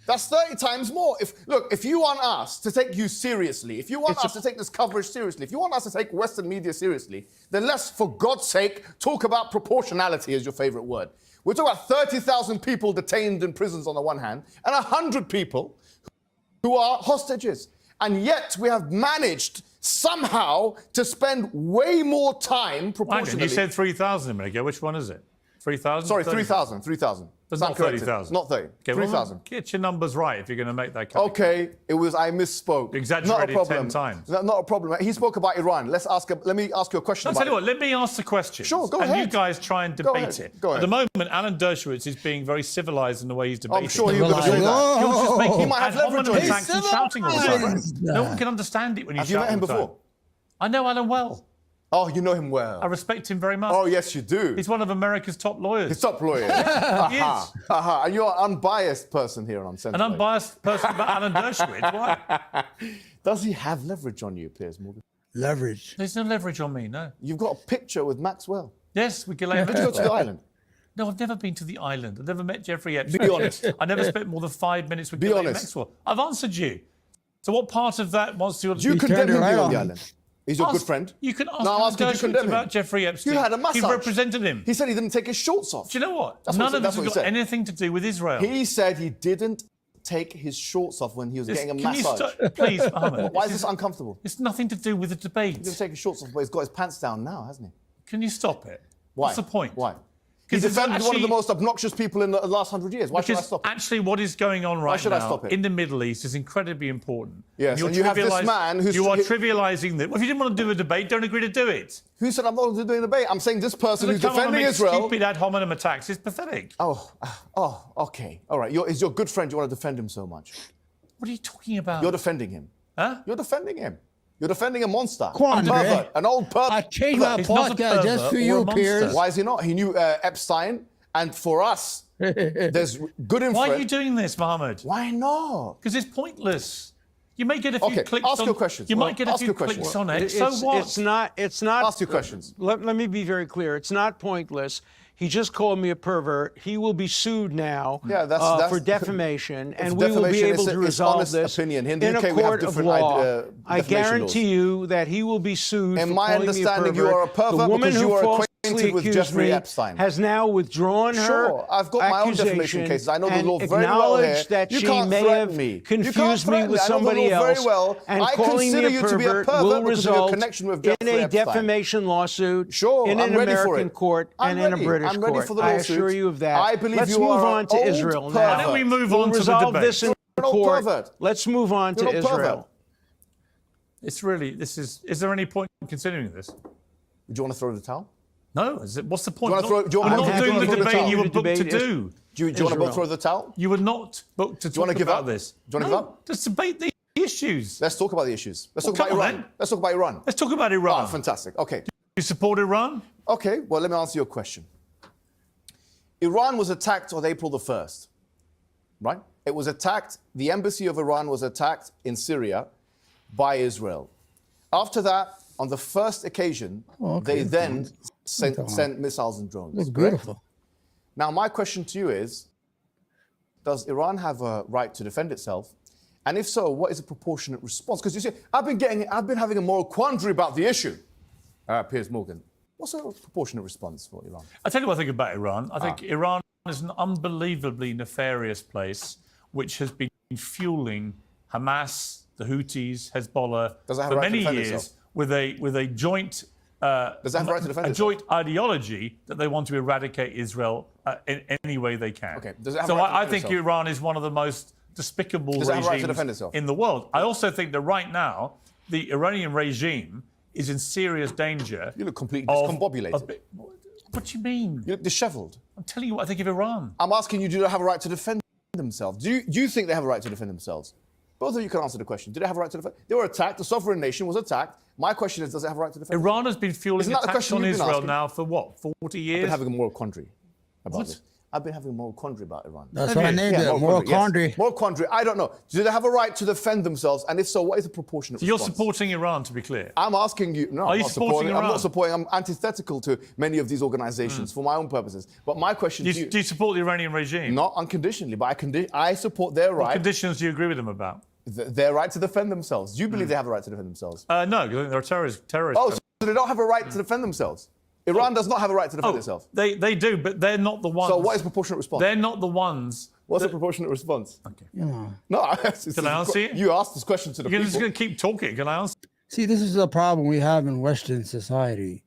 Speaker 7: That's 30 times more. If you want us to take you seriously, if you want us to take this coverage seriously, if you want us to take Western media seriously, then let's, for God's sake, talk about proportionality as your favorite word. We're talking about 30,000 people detained in prisons on the one hand, and 100 people who are hostages. And yet we have managed somehow to spend way more time
Speaker 6: Hang on,
Speaker 7: proportionally.
Speaker 6: you said 3,000 a minute ago. Which one is it? 3,000?
Speaker 7: Sorry, 3,000.
Speaker 6: But
Speaker 7: Stand
Speaker 6: not
Speaker 7: corrected.
Speaker 6: 30,000.
Speaker 7: Not 30.
Speaker 6: Okay, well,
Speaker 7: 3,000.
Speaker 6: get your numbers right if you're going to make that kind
Speaker 7: Okay, it was I misspoke.
Speaker 6: You exaggerated
Speaker 7: Not a problem.
Speaker 6: 10 times.
Speaker 7: Not a problem. He spoke about Iran. Let me ask you a question
Speaker 6: I'll
Speaker 7: about
Speaker 6: tell you
Speaker 7: it.
Speaker 6: what, let me ask the question.
Speaker 7: Sure, go
Speaker 6: and
Speaker 7: ahead.
Speaker 6: you guys try and
Speaker 7: Go
Speaker 6: debate
Speaker 7: ahead.
Speaker 6: it.
Speaker 7: Go
Speaker 6: At
Speaker 7: ahead.
Speaker 6: the moment, Alan Dershowitz is being very civilized in the way he's debating.
Speaker 7: I'm sure you're going to say that.
Speaker 6: He'll just make
Speaker 7: He might have
Speaker 6: ad hominem
Speaker 7: leverage on you.
Speaker 6: attacks and shouting all the time.
Speaker 1: Civilized.
Speaker 6: No one can understand it when you
Speaker 7: Have
Speaker 6: shout
Speaker 7: you met him
Speaker 6: all the time.
Speaker 7: before?
Speaker 6: I know Alan well.
Speaker 7: Oh, you know him well.
Speaker 6: I respect him very much.
Speaker 7: Oh, yes, you do.
Speaker 6: He's one of America's top lawyers.
Speaker 7: He's top lawyer.
Speaker 6: He is.
Speaker 7: And you're an unbiased person here on Central.
Speaker 6: An unbiased person about Alan Dershowitz. Why?
Speaker 7: Does he have leverage on you, Piers Morgan?
Speaker 1: Leverage.
Speaker 6: There's no leverage on me, no.
Speaker 7: You've got a picture with Maxwell.
Speaker 6: Yes, we can lay
Speaker 7: Did you go to the island?
Speaker 6: No, I've never been to the island. I've never met Jeffrey Epstein.
Speaker 7: Be honest.
Speaker 6: I never spent more than 5 minutes with
Speaker 7: Be
Speaker 6: Ghislaine
Speaker 7: honest.
Speaker 6: Maxwell. I've answered you. So what part of that wants to...
Speaker 7: Do you
Speaker 1: He
Speaker 7: condemn
Speaker 1: turned
Speaker 7: him
Speaker 1: it
Speaker 7: being
Speaker 1: right
Speaker 7: on the
Speaker 1: on.
Speaker 7: island? He's your good friend.
Speaker 6: You can ask
Speaker 7: No, I'm
Speaker 6: Alan
Speaker 7: asking, do you
Speaker 6: Dershowitz
Speaker 7: condemn him?
Speaker 6: about Jeffrey Epstein.
Speaker 7: You had a massage.
Speaker 6: You've represented him.
Speaker 7: He said he didn't take his shorts off.
Speaker 6: Do you know what?
Speaker 7: That's
Speaker 6: None
Speaker 7: what
Speaker 6: of
Speaker 7: that's
Speaker 6: this
Speaker 7: what
Speaker 6: has
Speaker 7: he
Speaker 6: got
Speaker 7: said.
Speaker 6: anything to do with Israel.
Speaker 7: He said he didn't take his shorts off when he was getting a
Speaker 6: Can you
Speaker 7: massage.
Speaker 6: stop, please, Mohammed?
Speaker 7: Why is this uncomfortable?
Speaker 6: It's nothing to do with the debate.
Speaker 7: He didn't take his shorts off, but he's got his pants down now, hasn't he?
Speaker 6: Can you stop it?
Speaker 7: Why?
Speaker 6: What's the point?
Speaker 7: Why? He
Speaker 6: 'Cause it's
Speaker 7: defended one of
Speaker 6: actually-
Speaker 7: the most obnoxious people in the last 100 years. Why should I
Speaker 6: Because
Speaker 7: stop it?
Speaker 6: actually what is going on right
Speaker 7: should I
Speaker 6: now
Speaker 7: stop it?
Speaker 6: in the Middle East is incredibly important.
Speaker 7: Yes,
Speaker 6: You're
Speaker 7: and you have this
Speaker 6: trivialising-
Speaker 7: man who's-
Speaker 6: You are trivialising this. Well, if you didn't want to do a debate, don't agree to do it.
Speaker 7: Who said I'm not doing a debate? I'm saying this person who's
Speaker 6: Come on and
Speaker 7: defending
Speaker 6: make
Speaker 7: Israel.
Speaker 6: stupid ad hominem attacks. It's pathetic.
Speaker 7: Oh, okay. All right. He's your good friend. You want to defend him so much.
Speaker 6: What are you talking about?
Speaker 7: You're defending him.
Speaker 6: Huh?
Speaker 7: You're defending him. You're defending a monster.
Speaker 1: Quan,
Speaker 7: a pervert.
Speaker 1: Andre.
Speaker 7: An old pervert.
Speaker 1: I changed my
Speaker 6: He's not a
Speaker 1: podcast just
Speaker 6: pervert
Speaker 1: for
Speaker 6: or
Speaker 1: you,
Speaker 6: a monster.
Speaker 1: Piers.
Speaker 7: Why is he not? He knew Epstein. And for us, there's good influence.
Speaker 6: Why are you doing this, Mohammed?
Speaker 7: Why not?
Speaker 6: Because it's pointless. You may get a few
Speaker 7: Okay,
Speaker 6: clicks
Speaker 7: ask
Speaker 6: on...
Speaker 7: your questions.
Speaker 6: You might get a
Speaker 7: Ask
Speaker 6: few
Speaker 7: your questions.
Speaker 6: clicks on it. So what?
Speaker 8: It's not.
Speaker 7: Ask your questions.
Speaker 8: Let me be very clear. It's not pointless. He just called me a pervert. He will be sued now
Speaker 7: Yeah, that's-
Speaker 8: for defamation, and
Speaker 7: It's
Speaker 8: we will be
Speaker 7: defamation.
Speaker 8: able
Speaker 7: It's
Speaker 8: to
Speaker 7: it's
Speaker 8: resolve
Speaker 7: honest
Speaker 8: this
Speaker 7: opinion. In the
Speaker 8: in
Speaker 7: UK,
Speaker 8: a
Speaker 7: we have
Speaker 8: court of
Speaker 7: different
Speaker 8: law. I
Speaker 7: defamation
Speaker 8: guarantee
Speaker 7: laws.
Speaker 8: you that he will be sued.
Speaker 7: In
Speaker 8: for
Speaker 7: my
Speaker 8: calling
Speaker 7: understanding,
Speaker 8: me
Speaker 7: you
Speaker 8: a pervert.
Speaker 7: are a pervert
Speaker 8: the woman
Speaker 7: because
Speaker 8: who
Speaker 7: you are
Speaker 8: falsely
Speaker 7: acquainted with
Speaker 8: accused
Speaker 7: Jeffrey
Speaker 8: me
Speaker 7: Epstein.
Speaker 8: has now withdrawn her
Speaker 7: Sure, I've got my own defamation
Speaker 8: accusation
Speaker 7: cases. I know the
Speaker 8: and
Speaker 7: law very well here.
Speaker 8: acknowledged that
Speaker 7: You
Speaker 8: she
Speaker 7: can't
Speaker 8: may
Speaker 7: threaten
Speaker 8: have
Speaker 7: me. You
Speaker 8: confused
Speaker 7: can't
Speaker 8: me
Speaker 7: threaten
Speaker 8: with
Speaker 7: me. I know the
Speaker 8: somebody
Speaker 7: law very
Speaker 8: else.
Speaker 7: well.
Speaker 8: And
Speaker 7: I
Speaker 8: calling me
Speaker 7: consider
Speaker 8: a
Speaker 7: you to be a
Speaker 8: pervert
Speaker 7: pervert
Speaker 8: will
Speaker 7: because of your
Speaker 8: result
Speaker 7: connection with
Speaker 8: in
Speaker 7: Jeffrey
Speaker 8: a
Speaker 7: Epstein.
Speaker 8: defamation lawsuit
Speaker 7: Sure,
Speaker 8: in
Speaker 7: I'm
Speaker 8: an
Speaker 7: ready for
Speaker 8: American
Speaker 7: it.
Speaker 8: court
Speaker 7: I'm
Speaker 8: and in a
Speaker 7: ready.
Speaker 8: British
Speaker 7: I'm ready
Speaker 8: court.
Speaker 7: for the
Speaker 8: I
Speaker 7: lawsuit.
Speaker 8: assure you of that.
Speaker 7: I believe
Speaker 8: Let's
Speaker 7: you
Speaker 8: move
Speaker 7: are
Speaker 8: on
Speaker 7: an
Speaker 8: to
Speaker 7: old
Speaker 8: Israel
Speaker 7: pervert.
Speaker 8: now.
Speaker 6: Why don't we move
Speaker 8: We'll
Speaker 6: on to the
Speaker 8: resolve
Speaker 6: debate?
Speaker 8: this in
Speaker 7: You're an old
Speaker 8: court.
Speaker 7: pervert.
Speaker 8: Let's move on
Speaker 7: You're
Speaker 8: to
Speaker 7: an old pervert.
Speaker 8: Israel.
Speaker 6: It's really... Is there any point in considering this?
Speaker 7: Do you want to throw the towel?
Speaker 6: No. What's the point?
Speaker 7: Do you wanna throw- do you
Speaker 6: I'm
Speaker 7: wanna-
Speaker 6: not
Speaker 7: do you
Speaker 6: doing
Speaker 7: wanna
Speaker 6: the
Speaker 7: throw the
Speaker 6: debate
Speaker 7: towel?
Speaker 6: you were booked to
Speaker 8: Debate is-
Speaker 6: do.
Speaker 7: Do you want to
Speaker 8: Israel.
Speaker 7: both throw the towel?
Speaker 6: You were not booked to talk
Speaker 7: wanna give
Speaker 6: about
Speaker 7: up?
Speaker 6: this.
Speaker 7: Do you wanna give up?
Speaker 6: Just debate the issues.
Speaker 7: Let's talk about the issues. Let's talk
Speaker 6: Well,
Speaker 7: about
Speaker 6: come on,
Speaker 7: Iran.
Speaker 6: then.
Speaker 7: Let's talk about Iran.
Speaker 6: Let's talk about Iran.
Speaker 7: Oh, fantastic. Okay.
Speaker 6: You support Iran?
Speaker 7: Okay, well, let me answer your question. Iran was attacked on April the 1st, right? It was attacked, the embassy of Iran was attacked in Syria by Israel. After that, on the first occasion, they then sent missiles and drones.
Speaker 1: Looks
Speaker 7: correct?
Speaker 1: beautiful.
Speaker 7: Now, my question to you is, does Iran have a right to defend itself? And if so, what is a proportionate response? Because you see, I've been having a moral quandary about the issue. Piers Morgan, what's a proportionate response for Iran?
Speaker 6: I'll tell you what I think about Iran. I think Iran is an unbelievably nefarious place which has been fueling Hamas, the Houthis, Hezbollah
Speaker 7: Does it have
Speaker 6: for
Speaker 7: a right to
Speaker 6: many
Speaker 7: defend
Speaker 6: years
Speaker 7: itself?
Speaker 6: with a joint
Speaker 7: Does it have a right to defend
Speaker 6: a
Speaker 7: itself?
Speaker 6: joint ideology that they want to eradicate Israel in any way they can.
Speaker 7: Okay. Does it have
Speaker 6: so
Speaker 7: a right to
Speaker 6: I
Speaker 7: defend
Speaker 6: think
Speaker 7: itself?
Speaker 6: Iran is one of the most despicable
Speaker 7: Does it have a right to
Speaker 6: regimes
Speaker 7: defend itself?
Speaker 6: in the world. I also think that right now the Iranian regime is in serious danger.
Speaker 7: You look completely discombobulated.
Speaker 6: What do you mean?
Speaker 7: You look dishevelled.
Speaker 6: I'm telling you what I think of Iran.
Speaker 7: I'm asking you, do they have a right to defend themselves? Do you think they have a right to defend themselves? Both of you can answer the question. Do they have a right to defend? They were attacked. The sovereign nation was attacked. My question is, does it have a right to defend?
Speaker 6: Iran has been fueling
Speaker 7: Isn't that the
Speaker 6: attacks
Speaker 7: question
Speaker 6: on
Speaker 7: you've been
Speaker 6: Israel
Speaker 7: asking?
Speaker 6: now for what, 40
Speaker 7: I've
Speaker 6: years?
Speaker 7: been having a moral quandary about
Speaker 6: What?
Speaker 7: this. I've been having a moral quandary about Iran.
Speaker 1: That's what I named it. Moral
Speaker 7: yes.
Speaker 1: quandary.
Speaker 7: Moral quandary. I don't know. Do they have a right to defend themselves? And if so, what is the proportionate
Speaker 6: So you're
Speaker 7: response?
Speaker 6: supporting Iran, to be clear.
Speaker 7: I'm asking you. No,
Speaker 6: Are
Speaker 7: I'm
Speaker 6: you
Speaker 7: not
Speaker 6: supporting
Speaker 7: I'm
Speaker 6: Iran?
Speaker 7: not supporting. I'm antithetical to many of these organizations for my own purposes. But my question to you.
Speaker 6: Do you support the Iranian regime?
Speaker 7: Not unconditionally, but I support their
Speaker 6: What
Speaker 7: right.
Speaker 6: conditions do you agree with them about?
Speaker 7: Their right to defend themselves. Do you believe they have a right to defend themselves?
Speaker 6: No, because I think they're terrorists.
Speaker 7: Oh, so they don't have a right to defend themselves. Iran does not have a right to defend itself.
Speaker 6: They do, but they're not the ones.
Speaker 7: So what is proportionate response?
Speaker 6: They're not the ones.
Speaker 7: What's a proportionate response?
Speaker 6: Okay.
Speaker 1: Yeah.
Speaker 7: No,
Speaker 6: Can I answer you?
Speaker 7: You asked this question to the
Speaker 6: You're
Speaker 7: people.
Speaker 6: just going to keep talking. Can I answer?
Speaker 1: See, this is a problem we have in Western society.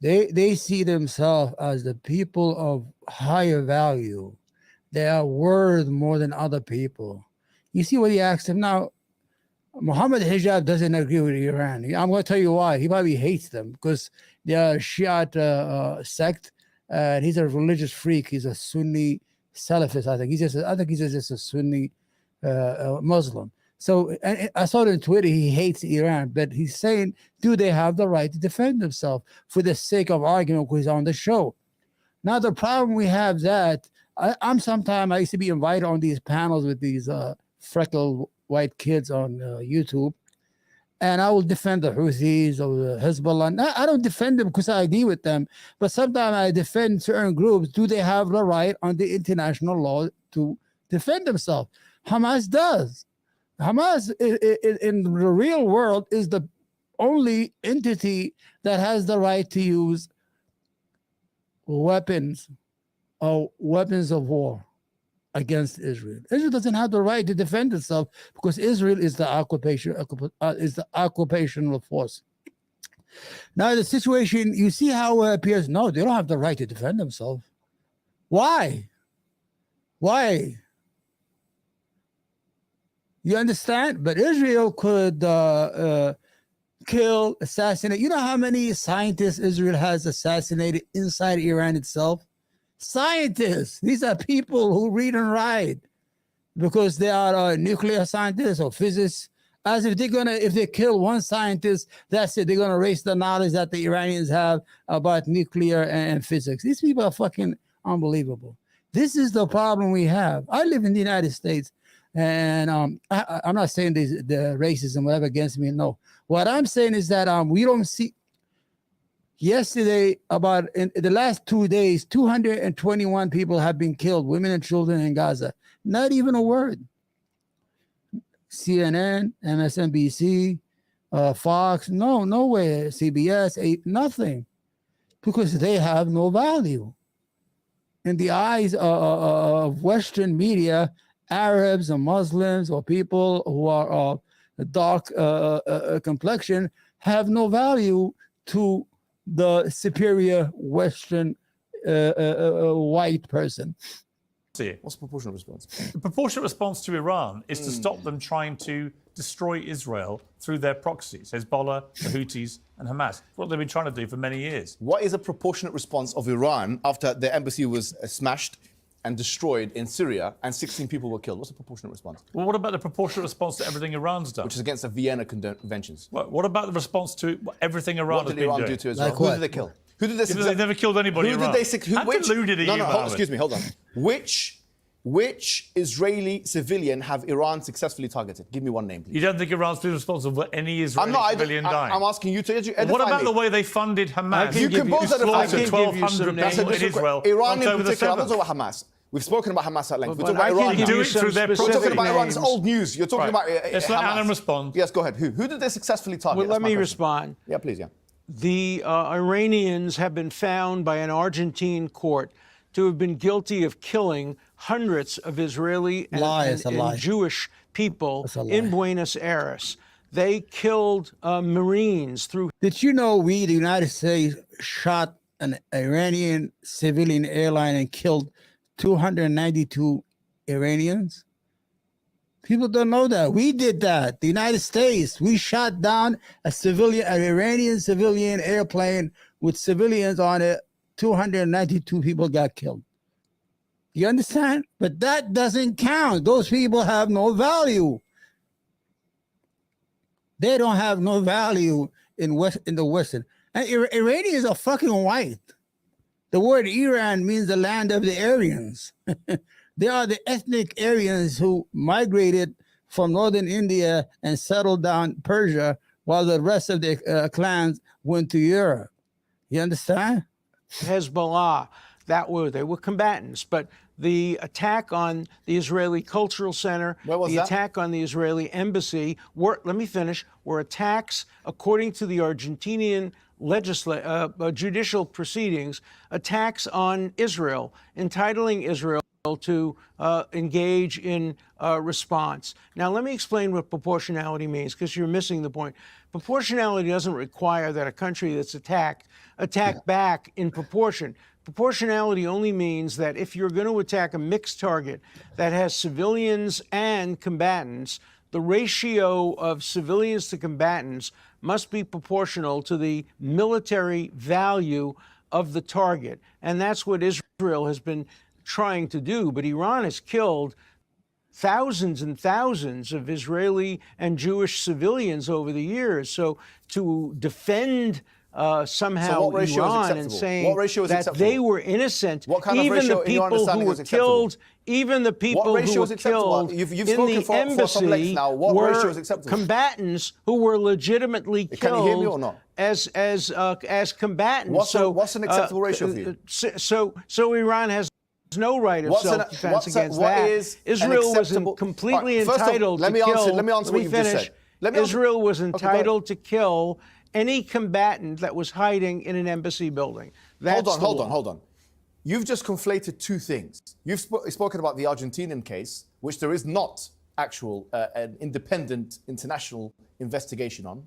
Speaker 1: They see themselves as the people of higher value, they are worth more than other people. You see what he asked him now? Muhammad Hijab doesn't agree with Iran. I'm going to tell you why. He probably hates them because they are a Shiite sect, and he's a religious freak. He's a Sunni Salafist. I think he's just a Sunni Muslim. So and I saw it on Twitter. He hates Iran, but he's saying, do they have the right to defend themselves for the sake of argument? Because he's on the show. Now the problem we have that I used to be invited on these panels with these freckled white kids on YouTube, and I will defend the Houthis or the Hezbollah. I don't defend them because I agree with them, but sometimes I defend certain groups. Do they have the right under international law to defend themselves? Hamas does. Hamas in the real world is the only entity that has the right to use weapons or weapons of war against Israel. Israel doesn't have the right to defend itself because Israel is the occupational force. Now the situation, you see how it appears. No, they don't have the right to defend themselves. Why? Why? You understand? But Israel could kill, assassinate. You know how many scientists Israel has assassinated inside Iran itself? Scientists. These are people who read and write because they are nuclear scientists or physicists. As if if they kill one scientist, that's it. They're gonna erase the knowledge that the Iranians have about nuclear and physics. These people are fucking unbelievable. This is the problem we have. I live in the United States, and I'm not saying the racism whatever against me. No, what I'm saying is that we don't see. Yesterday, about in the last 2 days, 221 people have been killed, women and children in Gaza. Not even a word. CNN, MSNBC, Fox, no way. CBS, nothing. Because they have no value. In the eyes of Western media, Arabs or Muslims or people who are of dark complexion have no value to the superior Western white person.
Speaker 7: What's the proportionate response?
Speaker 6: The proportionate response to Iran is to stop them trying to destroy Israel through their proxies, Hezbollah, the Houthis, and Hamas. What they've been trying to do for many years.
Speaker 7: What is a proportionate response of Iran after the embassy was smashed and destroyed in Syria and 16 people were killed? What's the proportionate response?
Speaker 6: Well, what about the proportionate response to everything Iran's done?
Speaker 7: Which is against the Vienna Conventions.
Speaker 6: What about the response to everything Iran has been doing?
Speaker 7: What did Iran do to Israel?
Speaker 1: Like
Speaker 7: Who
Speaker 1: what?
Speaker 7: did they kill? Who did they?
Speaker 6: They've never killed anybody in Iran.
Speaker 7: Who did they?
Speaker 6: How deluded are you, Mohammed?
Speaker 7: Excuse me, hold on. Which Israeli civilian have Iran successfully targeted? Give me one name, please.
Speaker 6: You don't think Iran's been responsible for any Israeli civilian dying?
Speaker 7: I'm asking you to edify
Speaker 6: What about
Speaker 7: me.
Speaker 6: the way they funded Hamas?
Speaker 7: You can both edify me.
Speaker 6: 1,200 people in Israel.
Speaker 7: Iran in
Speaker 6: October the
Speaker 7: particular. I'm not
Speaker 6: 7th.
Speaker 7: talking about Hamas. We've spoken about Hamas at length. We're
Speaker 8: But
Speaker 7: talking
Speaker 8: I
Speaker 7: about
Speaker 8: can
Speaker 7: Iran.
Speaker 8: give
Speaker 6: Do
Speaker 8: you
Speaker 6: it
Speaker 8: some
Speaker 6: through their
Speaker 7: We're talking
Speaker 8: specific
Speaker 7: about Iran. It's
Speaker 8: names.
Speaker 7: old news. You're talking about
Speaker 6: Let's let
Speaker 7: Hamas.
Speaker 6: Alan respond.
Speaker 7: Yes, go ahead. Who did they successfully target?
Speaker 8: Well,
Speaker 7: That's
Speaker 8: let
Speaker 7: my
Speaker 8: me
Speaker 7: question.
Speaker 8: respond.
Speaker 7: Yeah, please, yeah.
Speaker 8: The Iranians have been found by an Argentine court to have been guilty of killing hundreds of Israeli and Jewish people in Buenos Aires. They killed Marines through.
Speaker 1: Did you know the United States shot an Iranian civilian airline and killed 292 Iranians? People don't know that. We did that. The United States, we shot down an Iranian civilian airplane with civilians on it. 292 people got killed. You understand? But that doesn't count. Those people have no value. They don't have no value in the Western. And Iranians are fucking white. The word Iran means the land of the Aryans. They are the ethnic Aryans who migrated from northern India and settled down Persia while the rest of the clans went to Europe. You understand?
Speaker 8: Hezbollah. They were combatants, but the attack on the Israeli Cultural Center, attack on the Israeli embassy, were attacks, according to the Argentinian judicial proceedings, attacks on Israel, entitling Israel to engage in response. Now, let me explain what proportionality means, because you're missing the point. Proportionality doesn't require that a country that's attack back in proportion. Proportionality only means that if you're going to attack a mixed target that has civilians and combatants, the ratio of civilians to combatants must be proportional to the military value of the target. And that's what Israel has been trying to do. But Iran has killed thousands and thousands of Israeli and Jewish civilians over the years. So to defend somehow Iran and saying that they were innocent, even the people who were killed, even the people who were killed in the embassy were combatants who were legitimately killed.
Speaker 7: Can you hear me or not?
Speaker 8: As combatants.
Speaker 7: What's an acceptable ratio for you?
Speaker 8: So Iran has no right of self-defense against that. Israel was completely entitled to kill.
Speaker 7: Let me answer what you've just said.
Speaker 8: Israel was entitled to kill any combatant that was hiding in an embassy building.
Speaker 7: Hold on. You've just conflated two things. You've spoken about the Argentinian case, which there is not actual an independent international investigation on,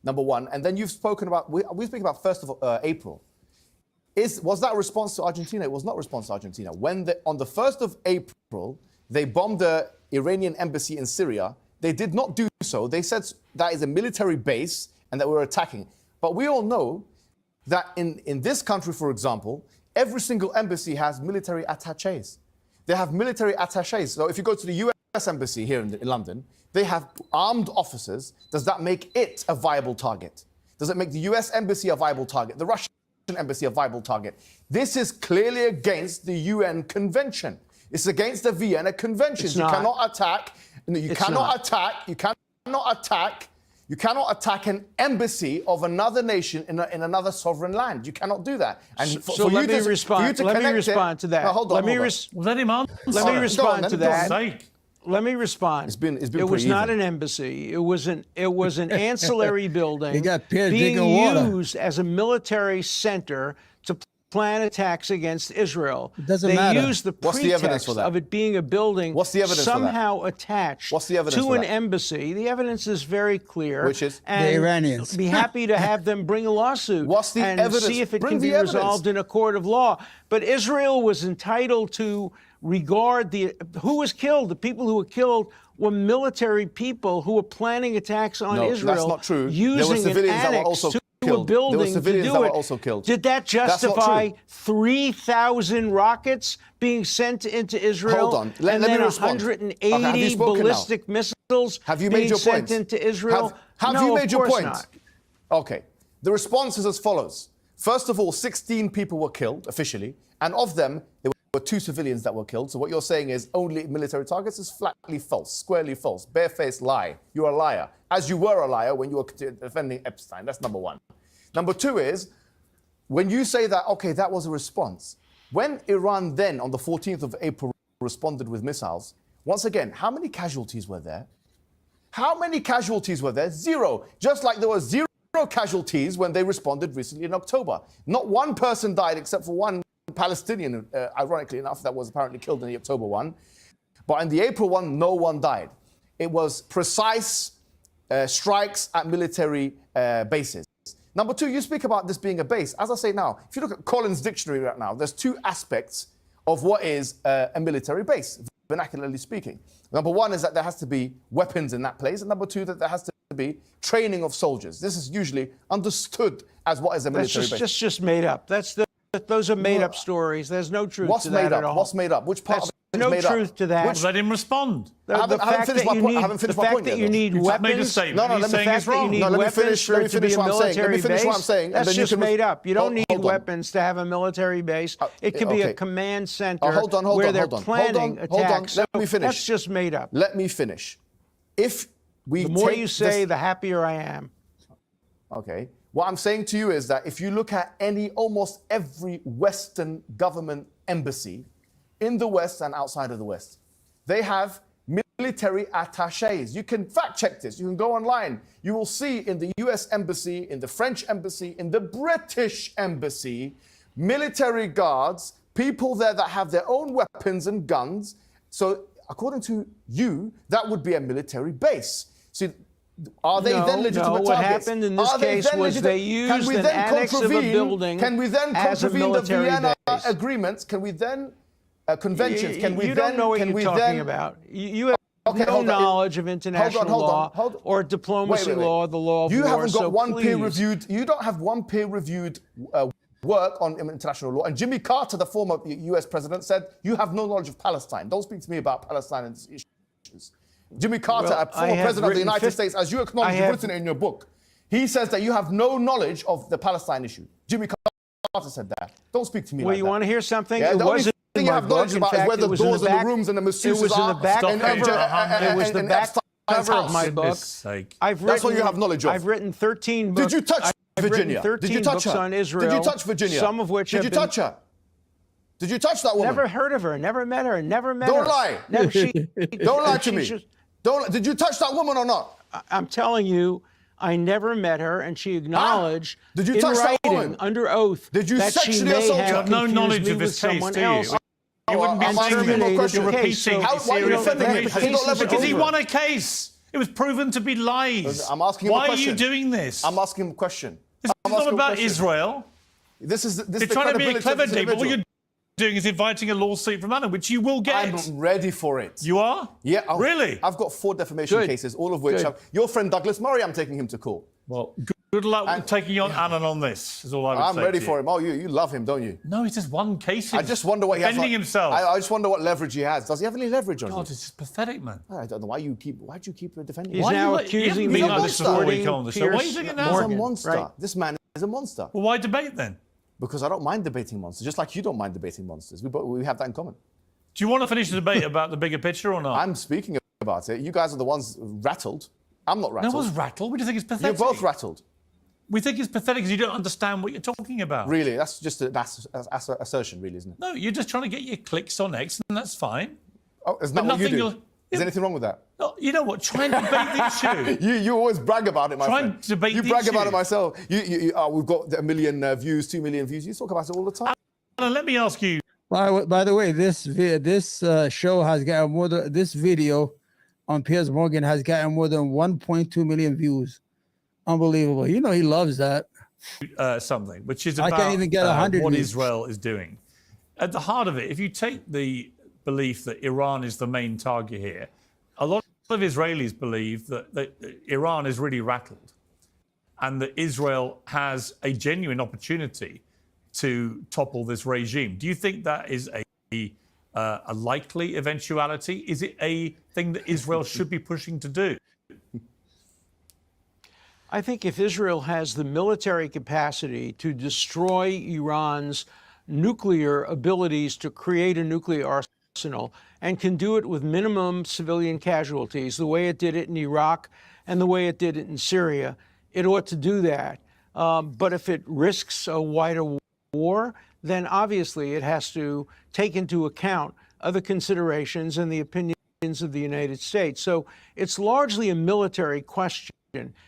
Speaker 7: number one. And then you've spoken about, we speak about 1st of April. Was that a response to Argentina? It was not a response to Argentina. On the 1st of April, they bombed the Iranian embassy in Syria. They did not do so. They said that is a military base and that we're attacking. But we all know that in this country, for example, every single embassy has military attachés. They have military attachés. So if you go to the US embassy here in London, they have armed officers. Does that make it a viable target? Does it make the US embassy a viable target? The Russian embassy a viable target? This is clearly against the UN Convention. It's against the Vienna Convention. You cannot attack. You cannot attack an embassy of another nation in another sovereign land. You cannot do that. And
Speaker 8: so let me respond to that.
Speaker 7: No, hold on.
Speaker 6: Let him answer.
Speaker 8: Let me respond to that.
Speaker 6: Sake.
Speaker 8: Let me respond. It was not an embassy. It was an ancillary building being used as a military center to plan attacks against Israel.
Speaker 1: It doesn't matter.
Speaker 8: They used the pretext of it being a building somehow attached to an embassy. The evidence is very clear.
Speaker 7: Which is?
Speaker 8: And
Speaker 1: the Iranians.
Speaker 8: Be happy to have them bring a lawsuit
Speaker 7: and
Speaker 8: see if it can be resolved in a court of law. But Israel was entitled to regard who was killed. The people who were killed were military people who were planning attacks on Israel.
Speaker 7: That's not true.
Speaker 8: Using an annex to a building to do it. Did that justify 3,000 rockets being sent into Israel?
Speaker 7: Hold on. Let me respond.
Speaker 8: 180 ballistic missiles being sent into Israel?
Speaker 7: Have you made your point?
Speaker 8: Not.
Speaker 7: Okay. The response is as follows. First of all, 16 people were killed officially, and of them, there were 2 civilians that were killed. So what you're saying is only military targets is flatly false, squarely false, barefaced lie. You're a liar, as you were a liar when you were defending Epstein. That's number one. Number two is, when you say that, okay, that was a response. When Iran then, on the 14th of April, responded with missiles, once again, how many casualties were there? How many casualties were there? 0. Just like there were 0 casualties when they responded recently in October. Not one person died except for one Palestinian, ironically enough, that was apparently killed in the October one. But in the April one, no one died. It was precise strikes at military bases. Number two, you speak about this being a base. As I say now, if you look at Collins' dictionary right now, there's 2 aspects of what is a military base, vernacularly speaking. Number one is that there has to be weapons in that place, and number two, that there has to be training of soldiers. This is usually understood as what is a military base.
Speaker 8: That's just made up. Those are made up stories. There's no truth to that at all.
Speaker 7: What's made up? Which part of it is made up?
Speaker 8: No truth to that.
Speaker 6: Let him respond.
Speaker 7: I haven't finished my point.
Speaker 8: The fact that you need weapons.
Speaker 6: Made a statement.
Speaker 7: No,
Speaker 6: He's saying it's wrong.
Speaker 7: let me finish what I'm saying.
Speaker 8: That's just made up. You don't need weapons to have a military base. It could be a command center where they're planning attacks.
Speaker 7: Let me finish.
Speaker 8: That's just made up.
Speaker 7: Let me finish. The
Speaker 8: more you say, the happier I am.
Speaker 7: Okay. What I'm saying to you is that if you look at almost every Western government embassy in the West and outside of the West, they have military attachés. You can fact check this. You can go online. You will see in the US embassy, in the French embassy, in the British embassy, military guards people there that have their own weapons and guns. So according to you, that would be a military base. See, are they then legitimate targets?
Speaker 8: What happened in this case was they used an annex of a building
Speaker 7: Can we then contravene the Vienna agreements? Can we then conventions? Can we
Speaker 8: you
Speaker 7: then?
Speaker 8: don't know what
Speaker 7: can
Speaker 8: you're
Speaker 7: we
Speaker 8: talking
Speaker 7: then,
Speaker 8: about. You have
Speaker 7: Okay,
Speaker 8: no knowledge of international law or diplomacy law, the law of war.
Speaker 7: You haven't got
Speaker 8: so
Speaker 7: one
Speaker 8: please.
Speaker 7: peer-reviewed. You don't have one peer-reviewed work on international law. And Jimmy Carter, the former U.S. president, said you have no knowledge of Palestine. Don't speak to me about Palestine and these issues. Jimmy Carter, a former president of the United States, as you acknowledge, you've written it in your book. He says that you have no knowledge of the Palestine issue. Jimmy Carter said that. Don't speak to me like that.
Speaker 8: Well, you want to hear something?
Speaker 7: Yeah,
Speaker 8: it wasn't
Speaker 7: thing you have knowledge about is where the doors and the rooms and the masseuses are.
Speaker 8: It was the back cover of my book.
Speaker 7: That's what you have knowledge of.
Speaker 8: I've written 13 books.
Speaker 7: Did you touch Virginia?
Speaker 8: Did you touch her? On Israel,
Speaker 7: did you touch Virginia?
Speaker 8: Some of which
Speaker 7: Did you touch her? Did you touch that woman?
Speaker 8: Never heard of her. Never met her. Never met her.
Speaker 7: Don't lie.
Speaker 8: Never,
Speaker 7: don't lie to me. Did you touch that woman or not?
Speaker 8: I'm telling you, I never met her, and she acknowledged
Speaker 7: Did you touch that woman?
Speaker 8: Under oath
Speaker 7: Did you
Speaker 8: that
Speaker 7: sexually
Speaker 8: she may
Speaker 7: assault
Speaker 8: have
Speaker 7: her?
Speaker 6: You have no knowledge of
Speaker 8: this
Speaker 6: this case, do you?
Speaker 8: else.
Speaker 6: You wouldn't be saying that. You're repeating
Speaker 7: Why are you defending him? Has he got leverage
Speaker 6: because he
Speaker 7: over
Speaker 6: won a case. It was proven to be lies.
Speaker 7: I'm asking him a
Speaker 6: Why
Speaker 7: question.
Speaker 6: are you doing this?
Speaker 7: I'm asking him a question.
Speaker 6: It's not about Israel.
Speaker 7: This is
Speaker 6: You're trying to be a clever dick, but what you're doing is inviting a lawsuit from Anna, which you will get.
Speaker 7: I'm ready for it.
Speaker 6: You are?
Speaker 7: Yeah.
Speaker 6: Really?
Speaker 7: I've got 4 defamation cases, all of which your friend Douglas Murray, I'm taking him to court.
Speaker 6: Well, good luck with taking on Annan on this, is all I would say.
Speaker 7: I'm ready for him. Oh, you love him, don't you?
Speaker 6: No, he's just one case.
Speaker 7: I just wonder what he has.
Speaker 6: Defending himself.
Speaker 7: I just wonder what leverage he has. Does he have any leverage on you?
Speaker 6: God, it's just pathetic, man.
Speaker 7: I don't know why do you keep defending him?
Speaker 8: He's now accusing me of supporting
Speaker 6: on the show. Why are you doing it now?
Speaker 7: He's a monster. Right. This man is a monster.
Speaker 6: Well, why debate then?
Speaker 7: Because I don't mind debating monsters, just like you don't mind debating monsters. We have that in common.
Speaker 6: Do you want to finish the debate about the bigger picture or not?
Speaker 7: I'm speaking about it. You guys are the ones rattled. I'm not rattled.
Speaker 6: No one's rattled. We just think it's pathetic.
Speaker 7: You're both rattled.
Speaker 6: We think it's pathetic because you don't understand what you're talking about.
Speaker 7: Really? That's just an assertion, really, isn't it?
Speaker 6: No, you're just trying to get your clicks on X, and that's fine.
Speaker 7: Oh, is that what you do? Is anything wrong with that?
Speaker 6: No, you know what? Try and debate the issue.
Speaker 7: You always brag about it, my friend.
Speaker 6: Try and debate the issue.
Speaker 7: You brag about it myself. We've got 1 million views, 2 million views. You talk about it all the time.
Speaker 6: Anna, let me ask you.
Speaker 1: By the way, this show has gotten more than this video on Piers Morgan has gotten more than 1.2 million views. Unbelievable. You know he loves that.
Speaker 6: Something which is about
Speaker 1: I can't even get 100
Speaker 6: what
Speaker 1: views.
Speaker 6: Israel is doing. At the heart of it, if you take the belief that Iran is the main target here, a lot of Israelis believe that Iran is really rattled and that Israel has a genuine opportunity to topple this regime. Do you think that is a likely eventuality? Is it a thing that Israel should be pushing to do?
Speaker 8: I think if Israel has the military capacity to destroy Iran's nuclear abilities to create a nuclear arsenal and can do it with minimum civilian casualties, the way it did it in Iraq and the way it did it in Syria, it ought to do that. But if it risks a wider war, then obviously it has to take into account other considerations and the opinions of the United States. So it's largely a military question.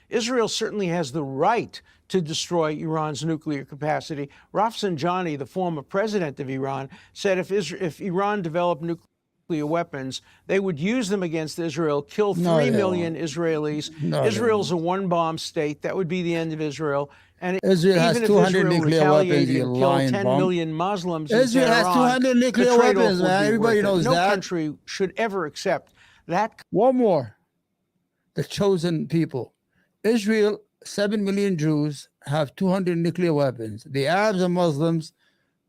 Speaker 8: Israel certainly has the right to destroy Iran's nuclear capacity. Rafsanjani, the former president of Iran, said if Iran developed nuclear weapons, they would use them against Israel, kill 3 million Israelis. Israel's a one-bomb state. That would be the end of Israel. And
Speaker 1: Israel has 200 nuclear weapons, you
Speaker 8: and
Speaker 1: lying
Speaker 8: kill 10
Speaker 1: bum.
Speaker 8: million Muslims
Speaker 1: Israel
Speaker 8: in
Speaker 1: has
Speaker 8: Tehran,
Speaker 1: 200 nuclear
Speaker 8: the trade-off
Speaker 1: weapons,
Speaker 8: would
Speaker 1: man.
Speaker 8: be
Speaker 1: Everybody
Speaker 8: worth it.
Speaker 1: knows
Speaker 8: no
Speaker 1: that.
Speaker 8: country should ever accept that.
Speaker 1: One more. The chosen people. Israel, 7 million Jews, have 200 nuclear weapons. The Arabs and Muslims,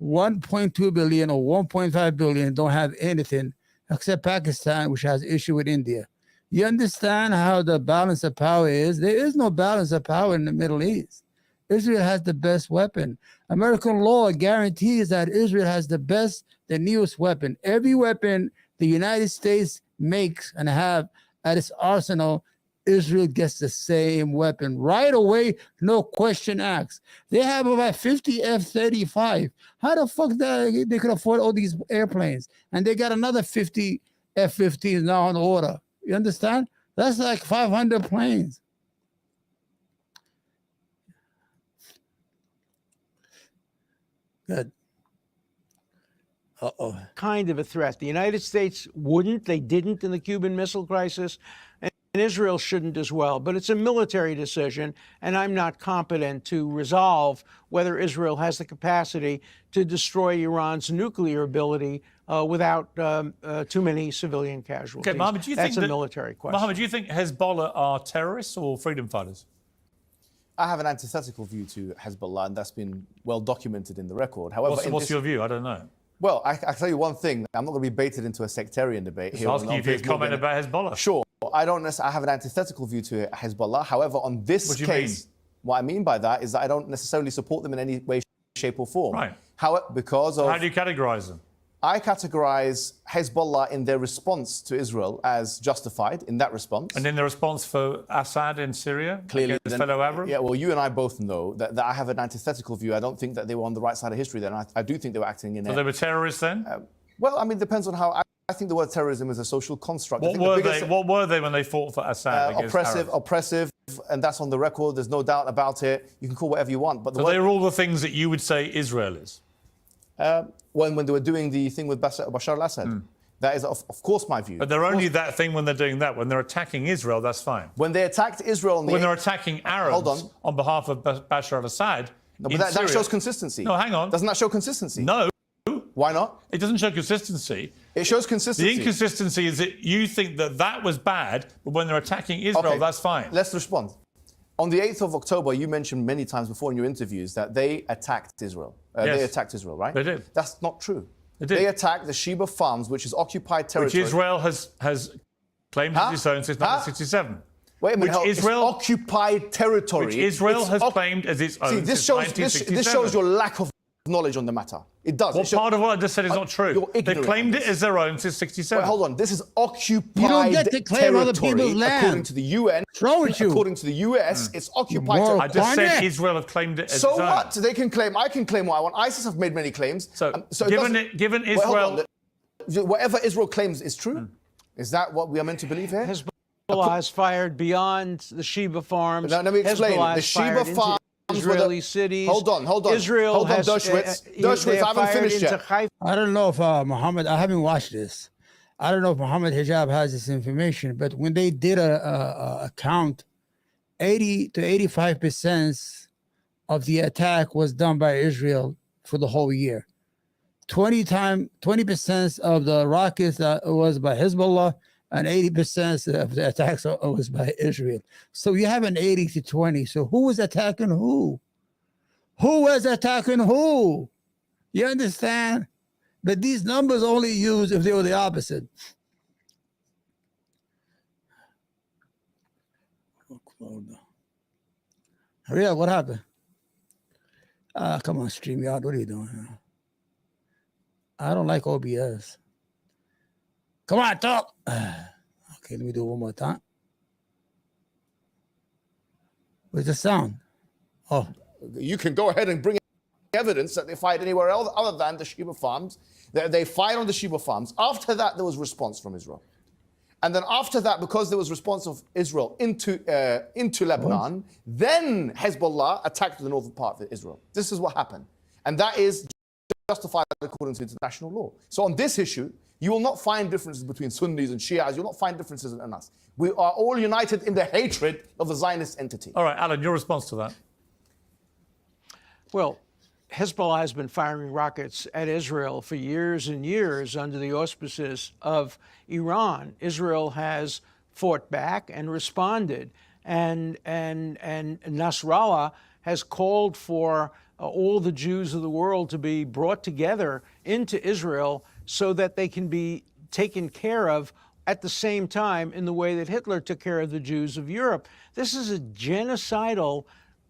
Speaker 1: 1.2 billion or 1.5 billion, don't have anything except Pakistan, which has issue with India. You understand how the balance of power is? There is no balance of power in the Middle East. Israel has the best weapon. American law guarantees that Israel has the newest weapon. Every weapon the United States makes and have at its arsenal, Israel gets the same weapon right away, no question asked. They have about 50 F-35. How the fuck they could afford all these airplanes? And they got another 50 F-15s now on order. You understand? That's like 500 planes. Good.
Speaker 8: kind of a threat. The United States wouldn't, they didn't in the Cuban Missile Crisis, and Israel shouldn't as well. But it's a military decision, and I'm not competent to resolve whether Israel has the capacity to destroy Iran's nuclear ability without too many civilian casualties.
Speaker 6: Okay, Mohammed, do you
Speaker 8: That's
Speaker 6: think
Speaker 8: a military question.
Speaker 6: Mohammed, do you think Hezbollah are terrorists or freedom fighters?
Speaker 7: I have an antithetical view to Hezbollah, and that's been well documented in the record. However,
Speaker 6: What's your view? I don't know.
Speaker 7: Well, I tell you one thing. I'm not going to be baited into a sectarian debate
Speaker 6: Just
Speaker 7: here.
Speaker 6: asking you if you comment about Hezbollah.
Speaker 7: Sure. I don't necessarily have an antithetical view to Hezbollah. However, on this
Speaker 6: What do you
Speaker 7: case,
Speaker 6: mean?
Speaker 7: what I mean by that is that I don't necessarily support them in any way, shape, or form.
Speaker 6: Right.
Speaker 7: How do you
Speaker 6: categorize them?
Speaker 7: I categorize Hezbollah in their response to Israel as justified in that response.
Speaker 6: And in the response for Assad in Syria,
Speaker 7: Clearly,
Speaker 6: against fellow Arab?
Speaker 7: Yeah, well, you and I both know that I have an antithetical view. I don't think that they were on the right side of history then. I do think they were acting in
Speaker 6: So they were terrorists then?
Speaker 7: well, I mean, it depends on how. I think the word terrorism is a social construct.
Speaker 6: What were they when they fought for Assad?
Speaker 7: Oppressive, and that's on the record. There's no doubt about it. You can call whatever you want. But
Speaker 6: so they were all the things that you would say Israel is?
Speaker 7: When they were doing the thing with Bashar al-Assad. That is, of course, my view.
Speaker 6: But they're only that thing when they're doing that. When they're attacking Israel, that's fine.
Speaker 7: When they attacked Israel...
Speaker 6: When they're attacking Arabs on behalf of Bashar al-Assad...
Speaker 7: No, but that shows consistency.
Speaker 6: No, hang on.
Speaker 7: Doesn't that show consistency?
Speaker 6: No.
Speaker 7: Why not?
Speaker 6: It doesn't show consistency.
Speaker 7: It shows consistency.
Speaker 6: The inconsistency is that you think that that was bad, but when they're attacking Israel, that's fine.
Speaker 7: Let's respond. On the 8th of October, you mentioned many times before in your interviews that they attacked Israel.
Speaker 6: Yes.
Speaker 7: They attacked Israel, right?
Speaker 6: They did.
Speaker 7: That's not true.
Speaker 6: They did.
Speaker 7: They attacked the Sheba Farms, which is occupied territory.
Speaker 6: Which Israel has claimed as its own since 1967.
Speaker 7: Wait a minute.
Speaker 6: Which Israel,
Speaker 7: it's occupied territory.
Speaker 6: Which Israel has claimed as its own since 1967.
Speaker 7: This shows your lack of knowledge on the matter. It does.
Speaker 6: Well, part of what I just said is not true. They claimed it as their own since 67.
Speaker 7: Wait, hold on. This is occupied
Speaker 1: You don't get to claim other people's land.
Speaker 7: According to the UN.
Speaker 1: What's wrong with you?
Speaker 7: According to the US, it's occupied
Speaker 6: I
Speaker 7: territory.
Speaker 6: just said Israel have claimed it as its
Speaker 7: So
Speaker 6: own.
Speaker 7: what? They can claim. I can claim what I want. ISIS have made many claims.
Speaker 6: So given Israel...
Speaker 7: whatever Israel claims is true. Is that what we are meant to believe here?
Speaker 8: Hezbollah has fired beyond the Sheba Farms.
Speaker 7: Now, let me explain.
Speaker 8: Hezbollah
Speaker 7: The Sheba Farms
Speaker 8: Israeli cities.
Speaker 7: Hold on.
Speaker 8: Israel has
Speaker 7: Dershowitz, I haven't finished yet.
Speaker 1: I don't know if Mohammed, I haven't watched this. I don't know if Mohammed Hijab has this information, but when they did a count, 80 to 85% of the attack was done by Israel for the whole year. 20% of the rockets was by Hezbollah, and 80% of the attacks was by Israel. So you have an 80 to 20. So who was attacking who? Who was attacking who? You understand? But these numbers only used if they were the opposite. Real, what happened? Come on, StreamYard, what are you doing? I don't like OBS. Come on, talk. Okay, let me do it one more time. Where's the sound? Oh.
Speaker 7: You can go ahead and bring evidence that they fired anywhere else other than the Sheba Farms. They fired on the Sheba Farms. After that, there was response from Israel. And then after that, because there was response of Israel into Lebanon, then Hezbollah attacked the northern part of Israel. This is what happened. And that is justified according to international law. So on this issue, you will not find differences between Sunnis and Shias. You will not find differences in us. We are all united in the hatred of the Zionist entity.
Speaker 6: All right, Alan, your response to that?
Speaker 8: Well, Hezbollah has been firing rockets at Israel for years and years under the auspices of Iran. Israel has fought back and responded, and Nasrallah has called for all the Jews of the world to be brought together into Israel so that they can be taken care of at the same time in the way that Hitler took care of the Jews of Europe. This is a genocidal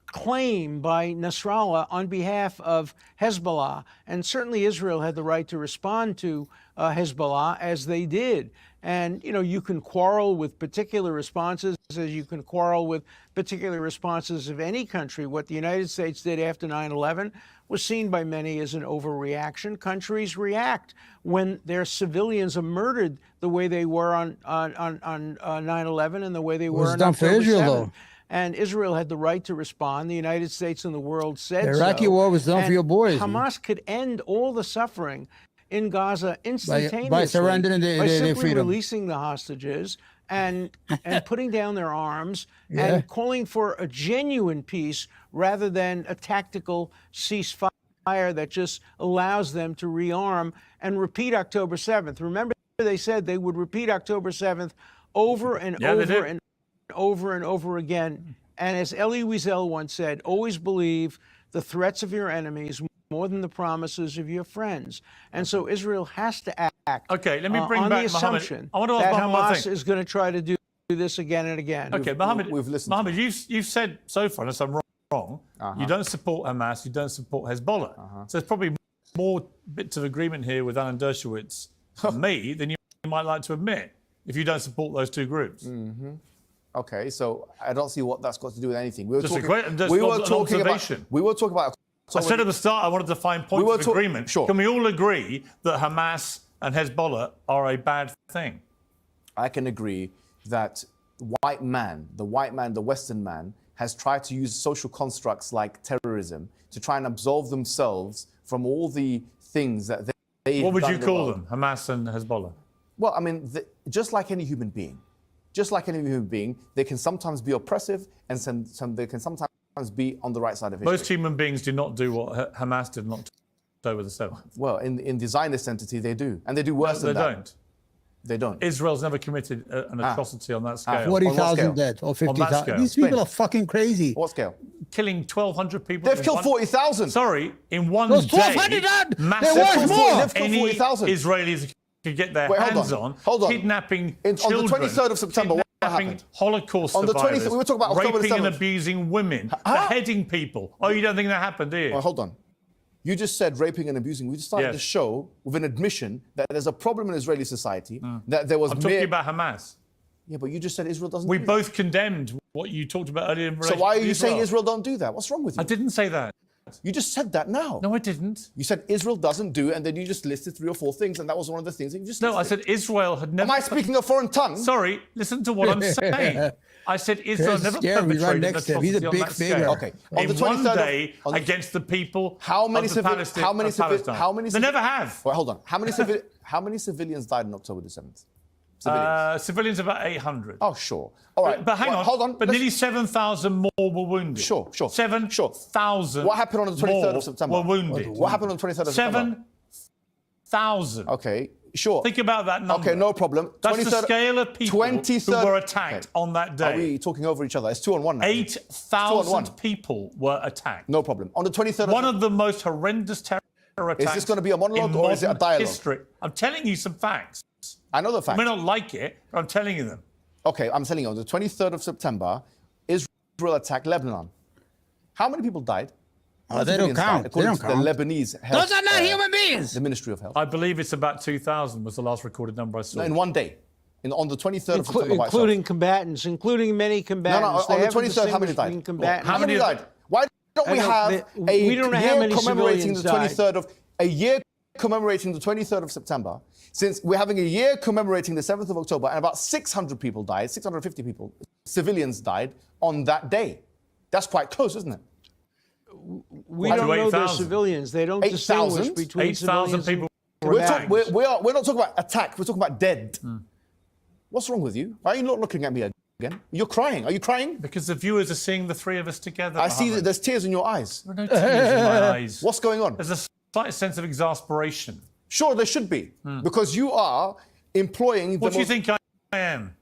Speaker 8: claim by Nasrallah on behalf of Hezbollah. And certainly Israel had the right to respond to Hezbollah as they did. And, you know, you can quarrel with particular responses as you can quarrel with particular responses of any country. What the United States did after 9/11 was seen by many as an overreaction. Countries react when their civilians are murdered the way they were on 9/11 and the way they were on October 7th. And Israel had the right to respond. The United States and the world said so.
Speaker 1: The Iraqi war was done for your boys.
Speaker 8: Hamas could end all the suffering in Gaza instantaneously
Speaker 1: surrendering their
Speaker 8: simply
Speaker 1: freedom.
Speaker 8: releasing the hostages and putting down their arms and calling for a genuine peace rather than a tactical ceasefire that just allows them to rearm and repeat October 7th. Remember, they said they would repeat October 7th over and over and over and over again. And as Elie Wiesel once said, always believe the threats of your enemies more than the promises of your friends. And so Israel has to act
Speaker 6: Okay, let me bring
Speaker 8: on
Speaker 6: back
Speaker 8: the assumption
Speaker 6: Mohammed. I want to ask
Speaker 8: that
Speaker 6: Mohammed one
Speaker 8: Hamas
Speaker 6: thing.
Speaker 8: is going to try to do this again and again.
Speaker 6: Okay, Mohammed,
Speaker 7: we've listened.
Speaker 6: Mohammed, you've said so far, unless I'm wrong, you don't support Hamas, you don't support Hezbollah. So there's probably more bits of agreement here with Alan Dershowitz and me than you might like to admit if you don't support those two groups.
Speaker 7: Okay, so I don't see what that's got to do with anything. We were
Speaker 6: Just a
Speaker 7: talking,
Speaker 6: que- just
Speaker 7: we
Speaker 6: an
Speaker 7: were talking about.
Speaker 6: observation.
Speaker 7: We were talking about.
Speaker 6: I said at the start I wanted to find points of agreement.
Speaker 7: Sure.
Speaker 6: Can we all agree that Hamas and Hezbollah are a bad thing?
Speaker 7: I can agree that the white man, the Western man, has tried to use social constructs like terrorism to try and absolve themselves from all the things that they.
Speaker 6: What would you call them, Hamas and Hezbollah?
Speaker 7: Well, I mean, just like any human being, they can sometimes be oppressive and they can sometimes be on the right side of history.
Speaker 6: Most human beings do not do what Hamas did on October the 7th.
Speaker 7: Well, in the Zionist entity, they do. And they do worse than that.
Speaker 6: They don't.
Speaker 7: They don't.
Speaker 6: Israel's never committed an atrocity on that scale.
Speaker 1: 40,000 dead or 50,000. These people are fucking crazy.
Speaker 7: What scale?
Speaker 6: Killing 1,200 people.
Speaker 7: They've killed 40,000.
Speaker 6: Sorry, in one
Speaker 1: Those
Speaker 6: day.
Speaker 1: 1,200 dead.
Speaker 6: Massive
Speaker 1: There was more.
Speaker 7: They've killed
Speaker 6: any
Speaker 7: 40,000.
Speaker 6: Israelis could get their
Speaker 7: Wait,
Speaker 6: hands
Speaker 7: hold on.
Speaker 6: kidnapping
Speaker 7: On the
Speaker 6: children.
Speaker 7: 23rd of September, what happened?
Speaker 6: Holocaust
Speaker 7: On the
Speaker 6: survivors,
Speaker 7: 23rd, we were talking about October the
Speaker 6: raping and
Speaker 7: 7th.
Speaker 6: abusing women, beheading people. Oh, you don't think that happened, do you?
Speaker 7: Well, hold on. You just said raping and abusing. We just started
Speaker 6: Yes.
Speaker 7: the show with an admission that there's a problem in Israeli society, that there was
Speaker 6: I'm talking about Hamas.
Speaker 7: Yeah, but you just said Israel doesn't
Speaker 6: We
Speaker 7: do
Speaker 6: both condemned what you talked about earlier in relation
Speaker 7: that. So why are
Speaker 6: to
Speaker 7: you saying Israel don't do that? What's wrong with you?
Speaker 6: I didn't say that.
Speaker 7: You just said that now.
Speaker 6: No, I didn't.
Speaker 7: You said Israel doesn't do, and then you just listed 3 or 4 things, and that was one of the things that you just
Speaker 6: No, I
Speaker 7: listed.
Speaker 6: said Israel had never...
Speaker 7: Am I speaking a foreign tongue?
Speaker 6: Sorry, listen to what I'm saying. I said Israel
Speaker 1: That's
Speaker 6: never
Speaker 1: scary, right
Speaker 6: perpetrated
Speaker 1: next to him.
Speaker 6: an
Speaker 1: He's a
Speaker 6: atrocity on
Speaker 1: big
Speaker 6: that
Speaker 1: figure.
Speaker 6: scale.
Speaker 7: Okay. On
Speaker 6: In
Speaker 7: the 23rd
Speaker 6: one
Speaker 7: of-
Speaker 6: day
Speaker 7: on the-
Speaker 6: against the people
Speaker 7: How many
Speaker 6: of the
Speaker 7: civil-
Speaker 6: Palestine,
Speaker 7: how many
Speaker 6: of
Speaker 7: civil-
Speaker 6: Palestine.
Speaker 7: how many
Speaker 6: They
Speaker 7: civil-
Speaker 6: never have.
Speaker 7: Well, hold on. How many civilians died on October the 7th? Civilians.
Speaker 6: Civilians about 800.
Speaker 7: Oh, sure. All right.
Speaker 6: But hang
Speaker 7: Well,
Speaker 6: on.
Speaker 7: Hold on.
Speaker 6: But nearly 7,000 more were wounded.
Speaker 7: Sure.
Speaker 6: 7,000
Speaker 7: What happened on the 23rd of September?
Speaker 6: were wounded.
Speaker 7: What happened on the 23rd of September?
Speaker 6: 7,000.
Speaker 7: Okay, sure.
Speaker 6: Think about that number.
Speaker 7: Okay, no problem.
Speaker 6: That's the scale of people who were attacked on that day.
Speaker 7: Are we talking over each other? It's 2-on-1 now.
Speaker 6: 8,000 people were attacked.
Speaker 7: No problem. On the 23rd
Speaker 6: One of the most horrendous terror attacks.
Speaker 7: Is this going to be a monologue
Speaker 6: in
Speaker 7: or is it a
Speaker 6: modern
Speaker 7: dialogue?
Speaker 6: history. I'm telling you some facts.
Speaker 7: I know the
Speaker 6: You
Speaker 7: facts.
Speaker 6: may not like it, but I'm telling you them.
Speaker 7: Okay, I'm telling you, on the 23rd of September, Israel attacked Lebanon. How many people died? How
Speaker 1: they
Speaker 7: many
Speaker 1: don't
Speaker 7: civilians died,
Speaker 1: count. They
Speaker 7: according
Speaker 1: don't
Speaker 7: to
Speaker 1: count.
Speaker 7: the Lebanese health,
Speaker 1: Those are not human beings.
Speaker 7: the Ministry of Health.
Speaker 6: I believe it's about 2,000 was the last recorded number I saw.
Speaker 7: In one day. On the 23rd of September by itself.
Speaker 8: including combatants, including many combatants.
Speaker 7: on
Speaker 8: They
Speaker 7: the
Speaker 8: haven't
Speaker 7: 23rd, how many
Speaker 8: distinguished
Speaker 7: died?
Speaker 8: between combatants.
Speaker 7: How many died? Why don't we
Speaker 8: I know,
Speaker 7: have
Speaker 8: we don't know how
Speaker 7: year
Speaker 8: many
Speaker 7: commemorating the
Speaker 8: civilians
Speaker 7: 23rd of a year commemorating the 23rd of September? Since we're having a year commemorating the 7th of October, and about 600 people died, 650 people, civilians died on that day. That's quite close, isn't it?
Speaker 8: We
Speaker 6: Up to
Speaker 8: don't know they're
Speaker 6: 8,000.
Speaker 8: civilians. They don't
Speaker 7: 8,000?
Speaker 8: distinguish between
Speaker 6: 8,000
Speaker 8: civilians
Speaker 6: people
Speaker 8: and
Speaker 6: were
Speaker 8: combatants.
Speaker 7: We're not talking about attack. We're talking about dead. What's wrong with you? Why are you not looking at me again? You're crying. Are you crying?
Speaker 6: Because the viewers are seeing the three of us together.
Speaker 7: I see that
Speaker 6: Mohammed.
Speaker 7: there's tears in your eyes.
Speaker 6: There are no tears in my eyes.
Speaker 7: What's going on?
Speaker 6: There's a slight sense of exasperation.
Speaker 7: Sure, there should be. Because you are employing
Speaker 6: What
Speaker 7: the
Speaker 6: do you
Speaker 7: most...
Speaker 6: think I am?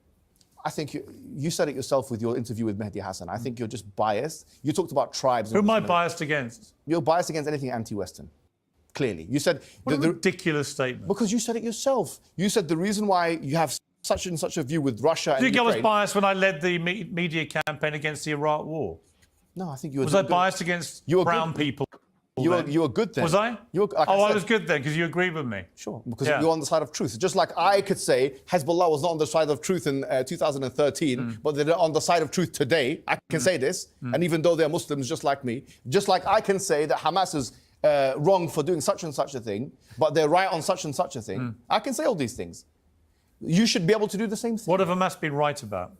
Speaker 7: I think you said it yourself with your interview with Mehdi Hassan. I think you're just biased. You talked about tribes.
Speaker 6: Who am I biased against?
Speaker 7: You're biased against anything anti-Western. Clearly. You said...
Speaker 6: What a ridiculous statement.
Speaker 7: Because you said it yourself. You said the reason why you have such and such a view with Russia and
Speaker 6: Do you think I was
Speaker 7: Ukraine...
Speaker 6: biased when I led the media campaign against the Iraq War?
Speaker 7: No, I think you were...
Speaker 6: Was I biased against
Speaker 7: You were
Speaker 6: brown
Speaker 7: good.
Speaker 6: people?
Speaker 7: You were good then.
Speaker 6: Was I?
Speaker 7: You were, like
Speaker 6: I
Speaker 7: said,
Speaker 6: was good then because you agreed with me.
Speaker 7: Sure, because
Speaker 6: Yeah.
Speaker 7: you're on the side of truth. Just like I could say Hezbollah was not on the side of truth in 2013, but they're on the side of truth today. I can say this, and even though they're Muslims just like me, just like I can say that Hamas is wrong for doing such and such a thing, but they're right on such and such a thing. I can say all these things. You should be able to do the same thing.
Speaker 6: What have Hamas been right about?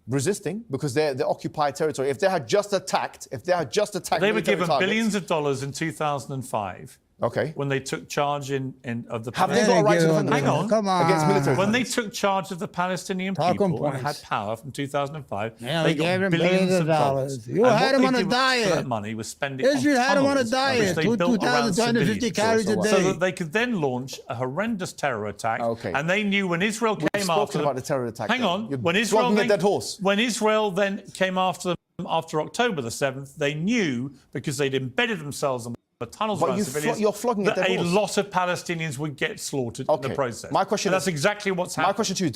Speaker 7: Resisting, because they're occupied territory. If they had just attacked,
Speaker 6: They were
Speaker 7: military
Speaker 6: given
Speaker 7: targets,
Speaker 6: billions of dollars in 2005
Speaker 7: Okay.
Speaker 6: when they took charge of the
Speaker 7: Have they got a right to defend
Speaker 6: Hang
Speaker 7: themselves?
Speaker 6: on.
Speaker 1: Come on.
Speaker 7: Against military
Speaker 6: When they
Speaker 7: threats?
Speaker 6: took charge of the Palestinian
Speaker 1: Talk on
Speaker 6: people and
Speaker 1: points.
Speaker 6: had power from 2005,
Speaker 1: Yeah,
Speaker 6: they
Speaker 1: we gave
Speaker 6: got
Speaker 1: them
Speaker 6: billions of
Speaker 1: dollars.
Speaker 6: dollars.
Speaker 1: You
Speaker 6: And
Speaker 1: had
Speaker 6: what
Speaker 1: them
Speaker 6: they
Speaker 1: on a
Speaker 6: did with
Speaker 1: diet.
Speaker 6: That money was spending
Speaker 1: Israel
Speaker 6: on
Speaker 1: had them on a
Speaker 6: tunnels,
Speaker 1: diet,
Speaker 6: which they built around
Speaker 1: 2,250
Speaker 6: civilians,
Speaker 1: calories a day.
Speaker 6: so that they could then launch a horrendous terror attack.
Speaker 7: Okay.
Speaker 6: And they knew when Israel
Speaker 7: We've
Speaker 6: came
Speaker 7: spoken
Speaker 6: after them.
Speaker 7: about the terror attack
Speaker 6: Hang
Speaker 7: then.
Speaker 6: on.
Speaker 7: You're
Speaker 6: When Israel
Speaker 7: flogging a
Speaker 6: then,
Speaker 7: dead horse.
Speaker 6: when Israel then came after them after October the 7th, they knew because they'd embedded themselves in the tunnels
Speaker 7: But
Speaker 6: around
Speaker 7: you
Speaker 6: civilians
Speaker 7: you're flogging a
Speaker 6: that
Speaker 7: dead
Speaker 6: a
Speaker 7: horse.
Speaker 6: lot of Palestinians would get slaughtered in the process.
Speaker 7: My question
Speaker 6: and
Speaker 7: is,
Speaker 6: that's exactly what's happening.
Speaker 7: My question to you,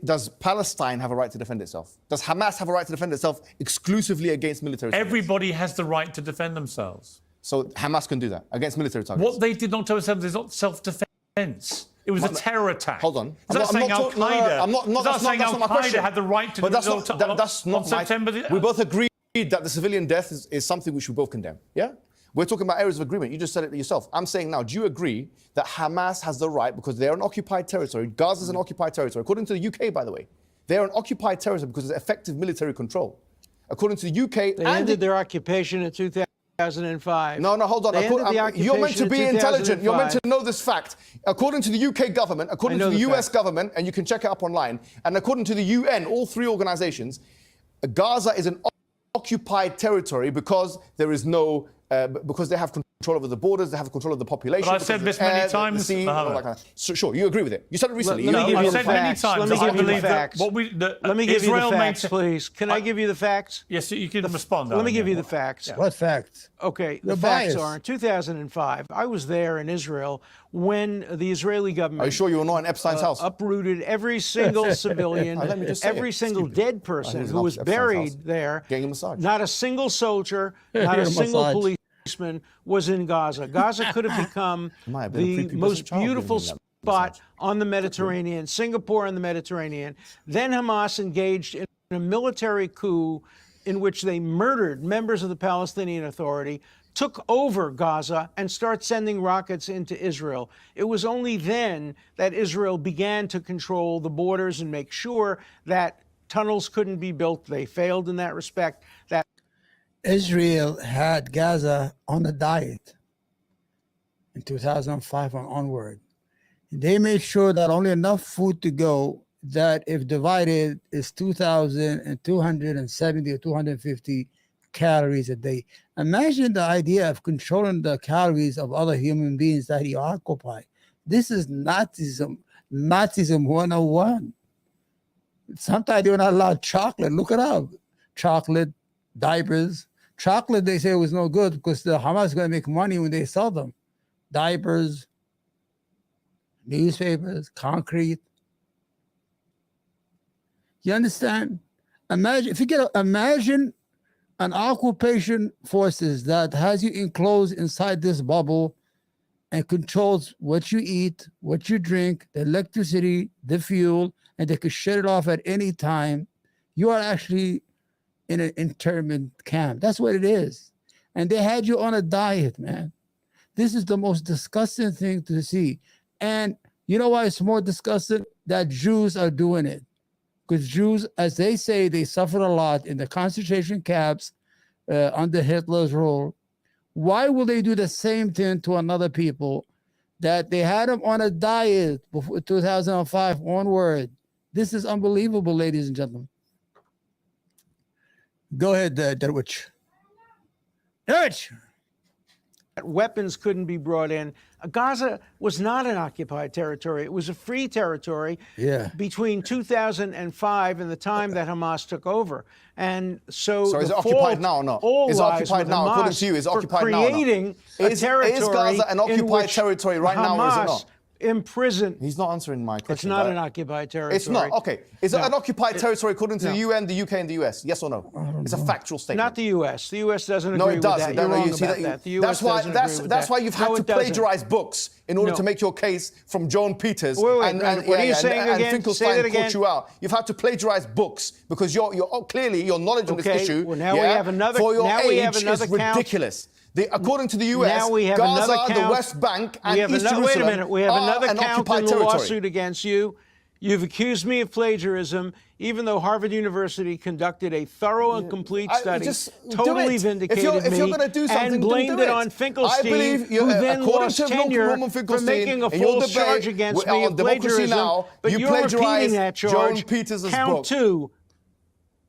Speaker 7: does Palestine have a right to defend itself? Does Hamas have a right to defend itself exclusively against military targets?
Speaker 6: Everybody has the right to defend themselves.
Speaker 7: So Hamas can do that against military targets?
Speaker 6: What they did not tell themselves is not self-defense. It was a terror attack.
Speaker 7: Hold on.
Speaker 6: Is that saying Al-Qaïda?
Speaker 7: That's not my question.
Speaker 6: Had the right to
Speaker 7: but
Speaker 6: do
Speaker 7: that's
Speaker 6: it
Speaker 7: not, that's not
Speaker 6: on September.
Speaker 7: We both agreed that the civilian death is something which we both condemn. Yeah? We're talking about areas of agreement. You just said it yourself. I'm saying now, do you agree that Hamas has the right, because they're an occupied territory, Gaza's an occupied territory, according to the UK, by the way, they're an occupied territory because there's effective military control. According to the UK...
Speaker 8: They ended their occupation in 2005.
Speaker 7: No, hold on.
Speaker 8: They ended the
Speaker 7: You're meant to
Speaker 8: occupation
Speaker 7: be
Speaker 8: in
Speaker 7: intelligent. You're meant to
Speaker 8: 2005.
Speaker 7: know this fact. According to the UK government, according to the US government, and you can check it up online, and according to the UN, all three organizations, Gaza is an occupied territory because there is no... because they have control over the borders, they have control of the population.
Speaker 6: But I've said this many times, Mohammed.
Speaker 7: So, sure, you agree with it. You said it recently.
Speaker 8: Let me give you
Speaker 6: I've
Speaker 8: the
Speaker 6: said many
Speaker 8: facts.
Speaker 6: times.
Speaker 8: Let me
Speaker 6: I
Speaker 8: give you the
Speaker 6: believe that
Speaker 8: facts.
Speaker 6: Let
Speaker 8: me give you the facts, please. Can I give you the facts?
Speaker 6: Yes, you can respond.
Speaker 8: Let me give you the facts.
Speaker 1: What facts?
Speaker 8: Okay,
Speaker 1: You're
Speaker 8: the facts
Speaker 1: biased.
Speaker 8: are in 2005, I was there in Israel when the Israeli government
Speaker 7: Are you sure you were not in Epstein's house?
Speaker 8: uprooted every single civilian,
Speaker 7: Let me just say
Speaker 8: every
Speaker 7: it.
Speaker 8: single
Speaker 7: Stupid.
Speaker 8: dead person
Speaker 7: was
Speaker 8: who
Speaker 7: in
Speaker 8: was
Speaker 7: Epstein's
Speaker 8: buried
Speaker 7: house.
Speaker 8: there.
Speaker 7: Getting a massage.
Speaker 8: Not a single soldier, not
Speaker 1: Getting
Speaker 8: a
Speaker 1: a
Speaker 8: single
Speaker 1: massage.
Speaker 8: policeman was in Gaza. Gaza could have become
Speaker 7: Might have been a
Speaker 8: the
Speaker 7: prepubescent
Speaker 8: most
Speaker 7: child
Speaker 8: beautiful
Speaker 7: getting that
Speaker 8: spot
Speaker 7: massage.
Speaker 8: on the Mediterranean, Singapore on the Mediterranean. Then Hamas engaged in a military coup in which they murdered members of the Palestinian Authority, took over Gaza, and start sending rockets into Israel. It was only then that Israel began to control the borders and make sure that tunnels couldn't be built. They failed in that respect. That
Speaker 1: Israel had Gaza on a diet in 2005 and onward. They made sure that only enough food to go that if divided is 2,270 or 250 calories a day. Imagine the idea of controlling the calories of other human beings that you occupy. This is Nazism 101. Sometimes you're not allowed chocolate. Look it up. Chocolate, diapers. Chocolate, they say, was no good because the Hamas is going to make money when they sell them. Diapers, newspapers, concrete. You understand? Imagine an occupation forces that has you enclosed inside this bubble and controls what you eat, what you drink, the electricity, the fuel, and they could shut it off at any time. You are actually in an internment camp. That's what it is. And they had you on a diet, man. This is the most disgusting thing to see. And you know why it's more disgusting? That Jews are doing it. Because Jews, as they say, they suffered a lot in the concentration camps under Hitler's rule. Why will they do the same thing to another people that they had them on a diet before 2005 onward? This is unbelievable, ladies and gentlemen. Go ahead, Derwich. Derwich!
Speaker 8: weapons couldn't be brought in. Gaza was not an occupied territory. It was a free territory between 2005 and the time that Hamas took over. And so
Speaker 7: is it occupied now or not? Is it occupied now? According to you, is it occupied now or not?
Speaker 8: Creating a territory
Speaker 7: is Gaza an occupied territory right now or is it not?
Speaker 8: Imprisoned.
Speaker 7: He's not answering my question.
Speaker 8: It's not an occupied territory.
Speaker 7: It's not. Okay. Is it an occupied territory according to the UN, the UK, and the US? Yes or no? It's a factual statement.
Speaker 8: Not the US. The US doesn't
Speaker 7: no,
Speaker 8: agree
Speaker 7: it does.
Speaker 8: with that. You're wrong about that. The US doesn't agree with
Speaker 7: that's
Speaker 8: that.
Speaker 7: why you've had to plagiarize books in order to make your case from Joan Peters.
Speaker 8: What are you saying again?
Speaker 7: Finkelstein caught you out. You've had to plagiarize books because clearly your knowledge on this issue
Speaker 8: well, now we have another,
Speaker 7: for your
Speaker 8: now
Speaker 7: age
Speaker 8: we have another
Speaker 7: is ridiculous. According to the US,
Speaker 8: now we have
Speaker 7: Gaza,
Speaker 8: another count,
Speaker 7: the West Bank, and East Jerusalem
Speaker 8: wait a minute. We have another
Speaker 7: an
Speaker 8: count
Speaker 7: occupied
Speaker 8: in the
Speaker 7: territory.
Speaker 8: lawsuit against you. You've accused me of plagiarism, even though Harvard University conducted a thorough and complete study, totally vindicated
Speaker 7: if you're
Speaker 8: me,
Speaker 7: going to do something,
Speaker 8: and blamed it on Finkelstein, who then lost tenure for making a false charge against me of plagiarism.
Speaker 7: Now,
Speaker 8: but
Speaker 7: you
Speaker 8: you're repeating that charge.
Speaker 7: Joan Peters'
Speaker 8: Count
Speaker 7: book.
Speaker 8: 2.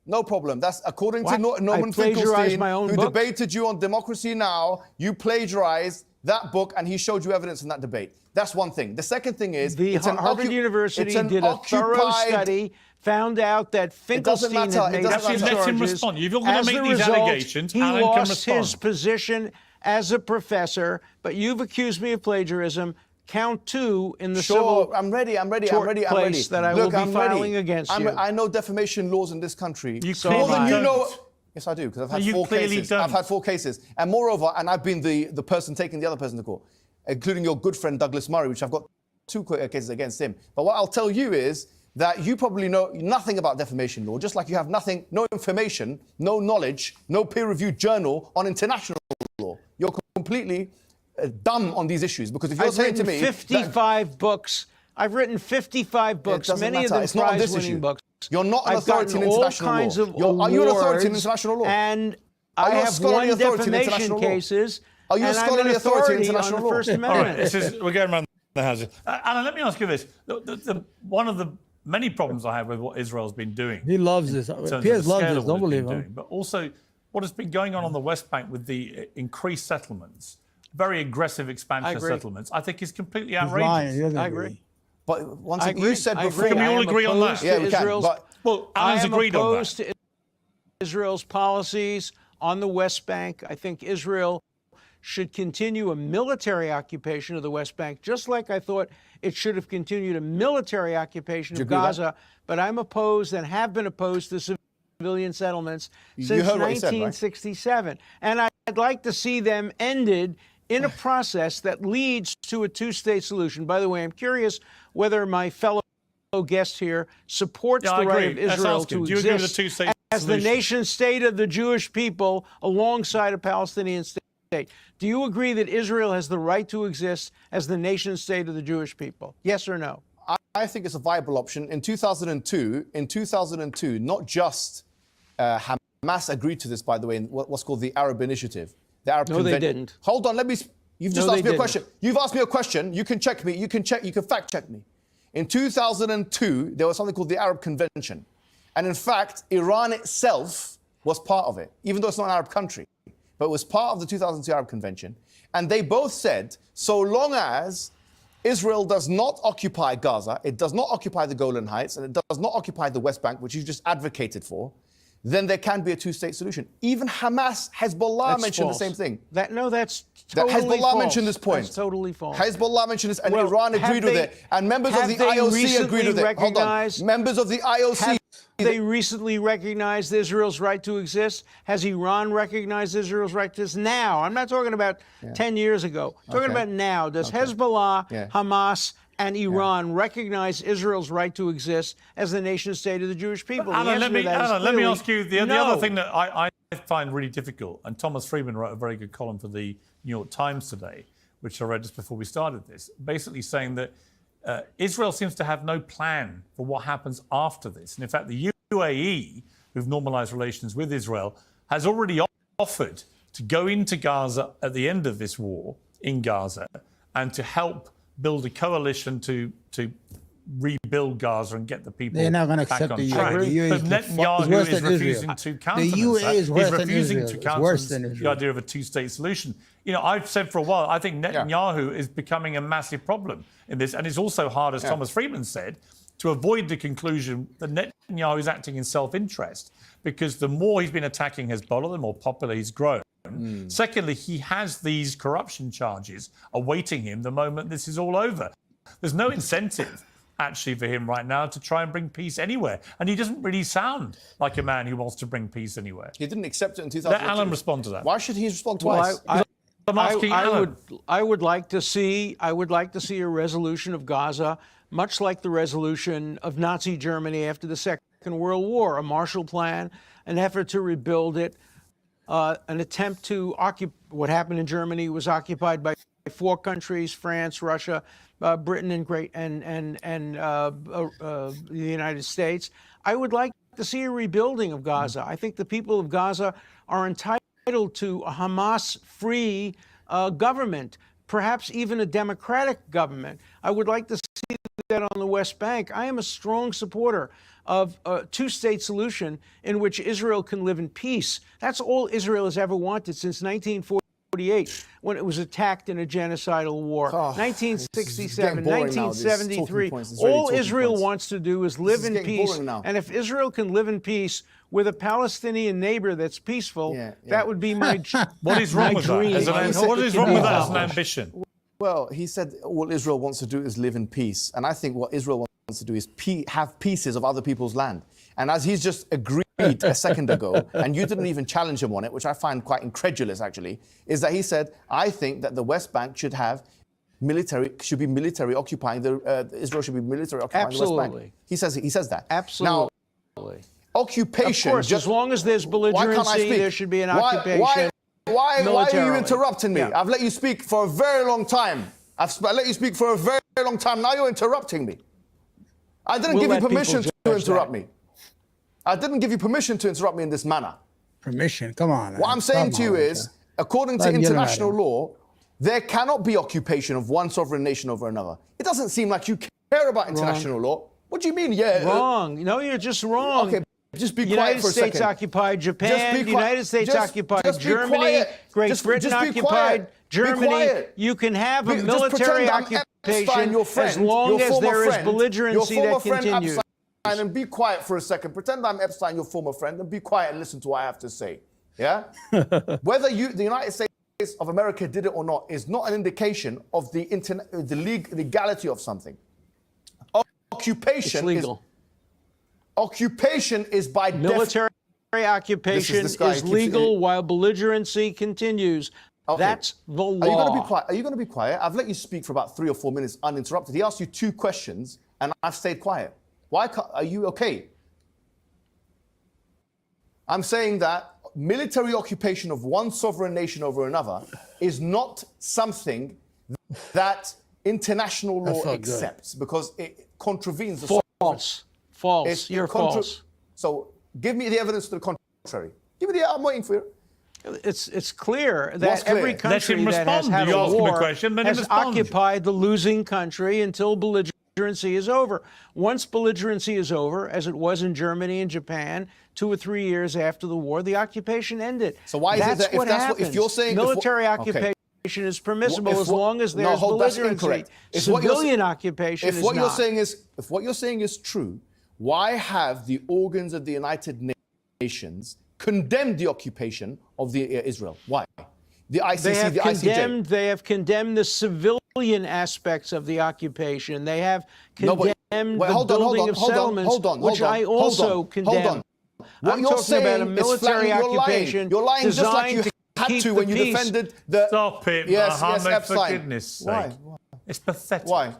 Speaker 7: No problem. That's according to
Speaker 8: What?
Speaker 7: Norman
Speaker 8: I plagiarized
Speaker 7: Finkelstein,
Speaker 8: my own
Speaker 7: who
Speaker 8: book?
Speaker 7: debated you on Democracy Now! You plagiarized that book, and he showed you evidence in that debate. That's one thing. The second thing is
Speaker 8: Harvard University did a thorough study, found out that Finkelstein had made up some
Speaker 6: Let him
Speaker 8: charges.
Speaker 6: respond. You're going to
Speaker 8: As
Speaker 6: make
Speaker 8: a
Speaker 6: these
Speaker 8: result,
Speaker 6: allegations.
Speaker 8: he
Speaker 6: Alan can
Speaker 8: lost
Speaker 6: respond.
Speaker 8: his position as a professor, but you've accused me of plagiarism. Count 2 in the civil
Speaker 7: I'm ready.
Speaker 8: place that I will be filing against you.
Speaker 7: I know defamation laws in this country.
Speaker 6: You
Speaker 7: More than you
Speaker 6: don't.
Speaker 7: know. Yes, I do, because I've had
Speaker 6: No, you
Speaker 7: 4
Speaker 6: clearly
Speaker 7: cases.
Speaker 6: don't.
Speaker 7: I've had 4 cases. And moreover, and I've been the person taking the other person to court, including your good friend Douglas Murray, which I've got 2 cases against him. But what I'll tell you is that you probably know nothing about defamation law, just like you have no information, no knowledge, no peer-reviewed journal on international law. You're completely dumb on these issues, because if you're saying to me...
Speaker 8: 55 books. I've written 55 books, many of them prize-winning books.
Speaker 7: You're not an authority in international law. Are you an authority in international law?
Speaker 8: And I have won defamation cases.
Speaker 7: Are you a scholarly authority in international law?
Speaker 8: On the First
Speaker 6: All
Speaker 8: Amendment.
Speaker 6: right, we're going around the houses. Alan, let me ask you this. One of the many problems I have with what Israel's been doing.
Speaker 1: He loves this. Piers loves this. Don't believe him.
Speaker 6: But also what has been going on the West Bank with the increased settlements, very aggressive expansion of settlements, I think is completely outrageous.
Speaker 1: I agree.
Speaker 7: But once again, you said before...
Speaker 6: Can we all agree on that?
Speaker 7: Yeah, we can.
Speaker 6: Well, Alan's agreed on that.
Speaker 8: I am opposed to Israel's policies on the West Bank. I think Israel should continue a military occupation of the West Bank, just like I thought it should have continued a military occupation of Gaza. But I'm opposed and have been opposed to civilian settlements since 1967. And I'd like to see them ended in a process that leads to a 2-state solution. By the way, I'm curious whether my fellow guest here supports the right of Israel to exist as the nation state of the Jewish people alongside a Palestinian state. Do you agree that Israel has the right to exist as the nation state of the Jewish people? Yes or no?
Speaker 7: I think it's a viable option. In 2002, not just Hamas agreed to this, by the way, in what's called the Arab Initiative. The Arab
Speaker 8: Convention. They didn't.
Speaker 7: Hold on, you've just asked me a question. You've asked me a question. You can check me. You can fact check me. In 2002, there was something called the Arab Convention. And in fact, Iran itself was part of it, even though it's not an Arab country. But it was part of the 2002 Arab Convention. And they both said, so long as Israel does not occupy Gaza, it does not occupy the Golan Heights, and it does not occupy the West Bank, which you just advocated for, then there can be a 2-state solution. Even Hezbollah mentioned the same thing.
Speaker 8: That's totally
Speaker 7: Hezbollah
Speaker 8: false.
Speaker 7: mentioned this point.
Speaker 8: That's totally false.
Speaker 7: Hezbollah mentioned this, and Iran agreed with it. And members of the IOC agreed with it. Hold on. Members of the IOC...
Speaker 8: They recently recognized Israel's right to exist. Has Iran recognized Israel's right to exist? Now. I'm not talking about 10 years ago. I'm talking about now. Does Hezbollah, Hamas, and Iran recognize Israel's right to exist as the nation state of the Jewish people?
Speaker 6: Alan, let me ask you the other thing that I find really difficult, and Thomas Friedman wrote a very good column for the New York Times today, which I read just before we started this, basically saying that Israel seems to have no plan for what happens after this. And in fact, the UAE, who've normalized relations with Israel, has already offered to go into Gaza at the end of this war in Gaza and to help build a coalition to rebuild Gaza and get the people
Speaker 1: They're not going to
Speaker 6: back
Speaker 1: accept
Speaker 6: on
Speaker 1: the
Speaker 6: track.
Speaker 1: UAE.
Speaker 6: But Netanyahu is refusing to countenance
Speaker 1: the UAE
Speaker 6: that.
Speaker 1: is worse
Speaker 6: He's refusing
Speaker 1: than
Speaker 6: to
Speaker 1: Israel. It's worse than
Speaker 6: countenance
Speaker 1: Israel.
Speaker 6: the idea of a 2-state solution. You know, I've said for a while, I think Netanyahu is becoming a massive problem in this. And it's also hard, as Thomas Friedman said, to avoid the conclusion that Netanyahu is acting in self-interest, because the more he's been attacking Hezbollah, the more popular he's grown. Secondly, he has these corruption charges awaiting him the moment this is all over. There's no incentive, actually, for him right now to try and bring peace anywhere. And he doesn't really sound like a man who wants to bring peace anywhere.
Speaker 7: He didn't accept it in 2002.
Speaker 6: Let Alan respond to that.
Speaker 7: Why should he respond twice?
Speaker 6: I'm asking Alan.
Speaker 8: I would like to see a resolution of Gaza, much like the resolution of Nazi Germany after the Second World War, a Marshall Plan, an effort to rebuild it, an attempt to occupy. What happened in Germany was occupied by four countries: France, Russia, Britain, and the United States. I would like to see a rebuilding of Gaza. I think the people of Gaza are entitled to a Hamas-free government, perhaps even a democratic government. I would like to see that on the West Bank. I am a strong supporter of a two-state solution in which Israel can live in peace. That's all Israel has ever wanted since 1948, when it was attacked in a genocidal war. 1967, 1973. All Israel wants to do is live in peace. And if Israel can live in peace with a Palestinian neighbor that's peaceful, that would be my
Speaker 6: What is wrong with
Speaker 8: dream.
Speaker 6: that? What is wrong with that as an ambition?
Speaker 7: Well, he said all Israel wants to do is live in peace. And I think what Israel wants to do is have pieces of other people's land. And as he's just agreed a second ago, and you didn't even challenge him on it, which I find quite incredulous actually, is that he said, I think that the West Bank should be military occupying Israel should be military occupying the West Bank. He says that.
Speaker 8: Absolutely.
Speaker 7: Now, occupation.
Speaker 8: Of course, as long as there's belligerency, there should be an occupation.
Speaker 7: Why are you interrupting me? I've let you speak for a very long time. I've let you speak for a very long time. Now you're interrupting me. I didn't give you permission to interrupt me. I didn't give you permission to interrupt me in this manner.
Speaker 1: Permission? Come on.
Speaker 7: What I'm saying to you is, according to international law, there cannot be occupation of one sovereign nation over another. It doesn't seem like you care about international law. What do you mean?
Speaker 8: Wrong. No, you're just wrong.
Speaker 7: Okay. Just be quiet for a second.
Speaker 8: United States occupied Japan. The United States occupied Germany. Great Britain occupied Germany. You can have a military occupation as long as there is belligerency that continues.
Speaker 7: And be quiet for a second. Pretend I'm Epstein, your former friend, and be quiet and listen to what I have to say. Yeah? Whether the United States of America did it or not is not an indication of the legality of something. Occupation
Speaker 8: it's legal.
Speaker 7: Occupation is by
Speaker 8: military occupation is legal while belligerency continues. Okay. That's the law.
Speaker 7: Are you going to be quiet? Are you going to be quiet? I've let you speak for about 3 or 4 minutes uninterrupted. He asked you 2 questions, and I've stayed quiet. Why are you okay? I'm saying that military occupation of one sovereign nation over another is not something that international law accepts because it contravenes the
Speaker 8: false. False. You're false.
Speaker 7: So give me the evidence to the contrary. Give me the. I'm waiting for you.
Speaker 8: It's clear that every country that has had
Speaker 6: a
Speaker 8: war has occupied the losing country until belligerency is over. Once belligerency is over, as it was in Germany and Japan, 2 or 3 years after the war, the occupation ended.
Speaker 7: So why is it that if you're saying
Speaker 8: military occupation is permissible as long as there's belligerency? Civilian occupation is not.
Speaker 7: If what you're saying is true, why have the organs of the United Nations condemned the occupation of Israel? Why? The ICC, the ICJ.
Speaker 8: They have condemned the civilian aspects of the occupation. They have condemned the building of settlements, which I also condemn.
Speaker 7: What you're saying about a military occupation. You're lying just like you had to when you defended the.
Speaker 6: Stop it, Mohammed, for goodness sake.
Speaker 7: Why?
Speaker 6: It's pathetic.
Speaker 7: Why?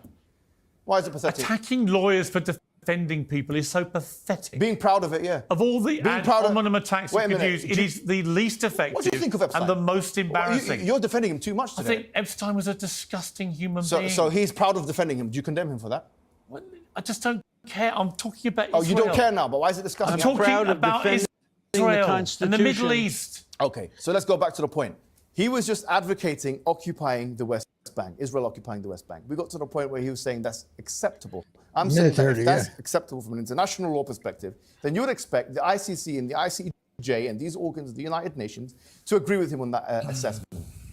Speaker 7: Why is it pathetic?
Speaker 6: Attacking lawyers for defending people is so pathetic.
Speaker 7: Being proud of it, yeah.
Speaker 6: Of all the ad hominem attacks you could use, it is the least effective
Speaker 7: what do you think of Epstein?
Speaker 6: And the most embarrassing.
Speaker 7: You're defending him too much today.
Speaker 6: I think Epstein was a disgusting human being.
Speaker 7: So he's proud of defending him. Do you condemn him for that?
Speaker 6: Well, I just don't care. I'm talking about Israel.
Speaker 7: Oh, you don't care now, but why is it disgusting?
Speaker 6: I'm talking about Israel and the Middle East.
Speaker 7: Okay, so let's go back to the point. He was just advocating occupying the West Bank, Israel occupying the West Bank. We got to the point where he was saying that's acceptable. I'm saying that if that's acceptable from an international law perspective, then you would expect the ICC and the ICJ and these organs of the United Nations to agree with him on that assessment.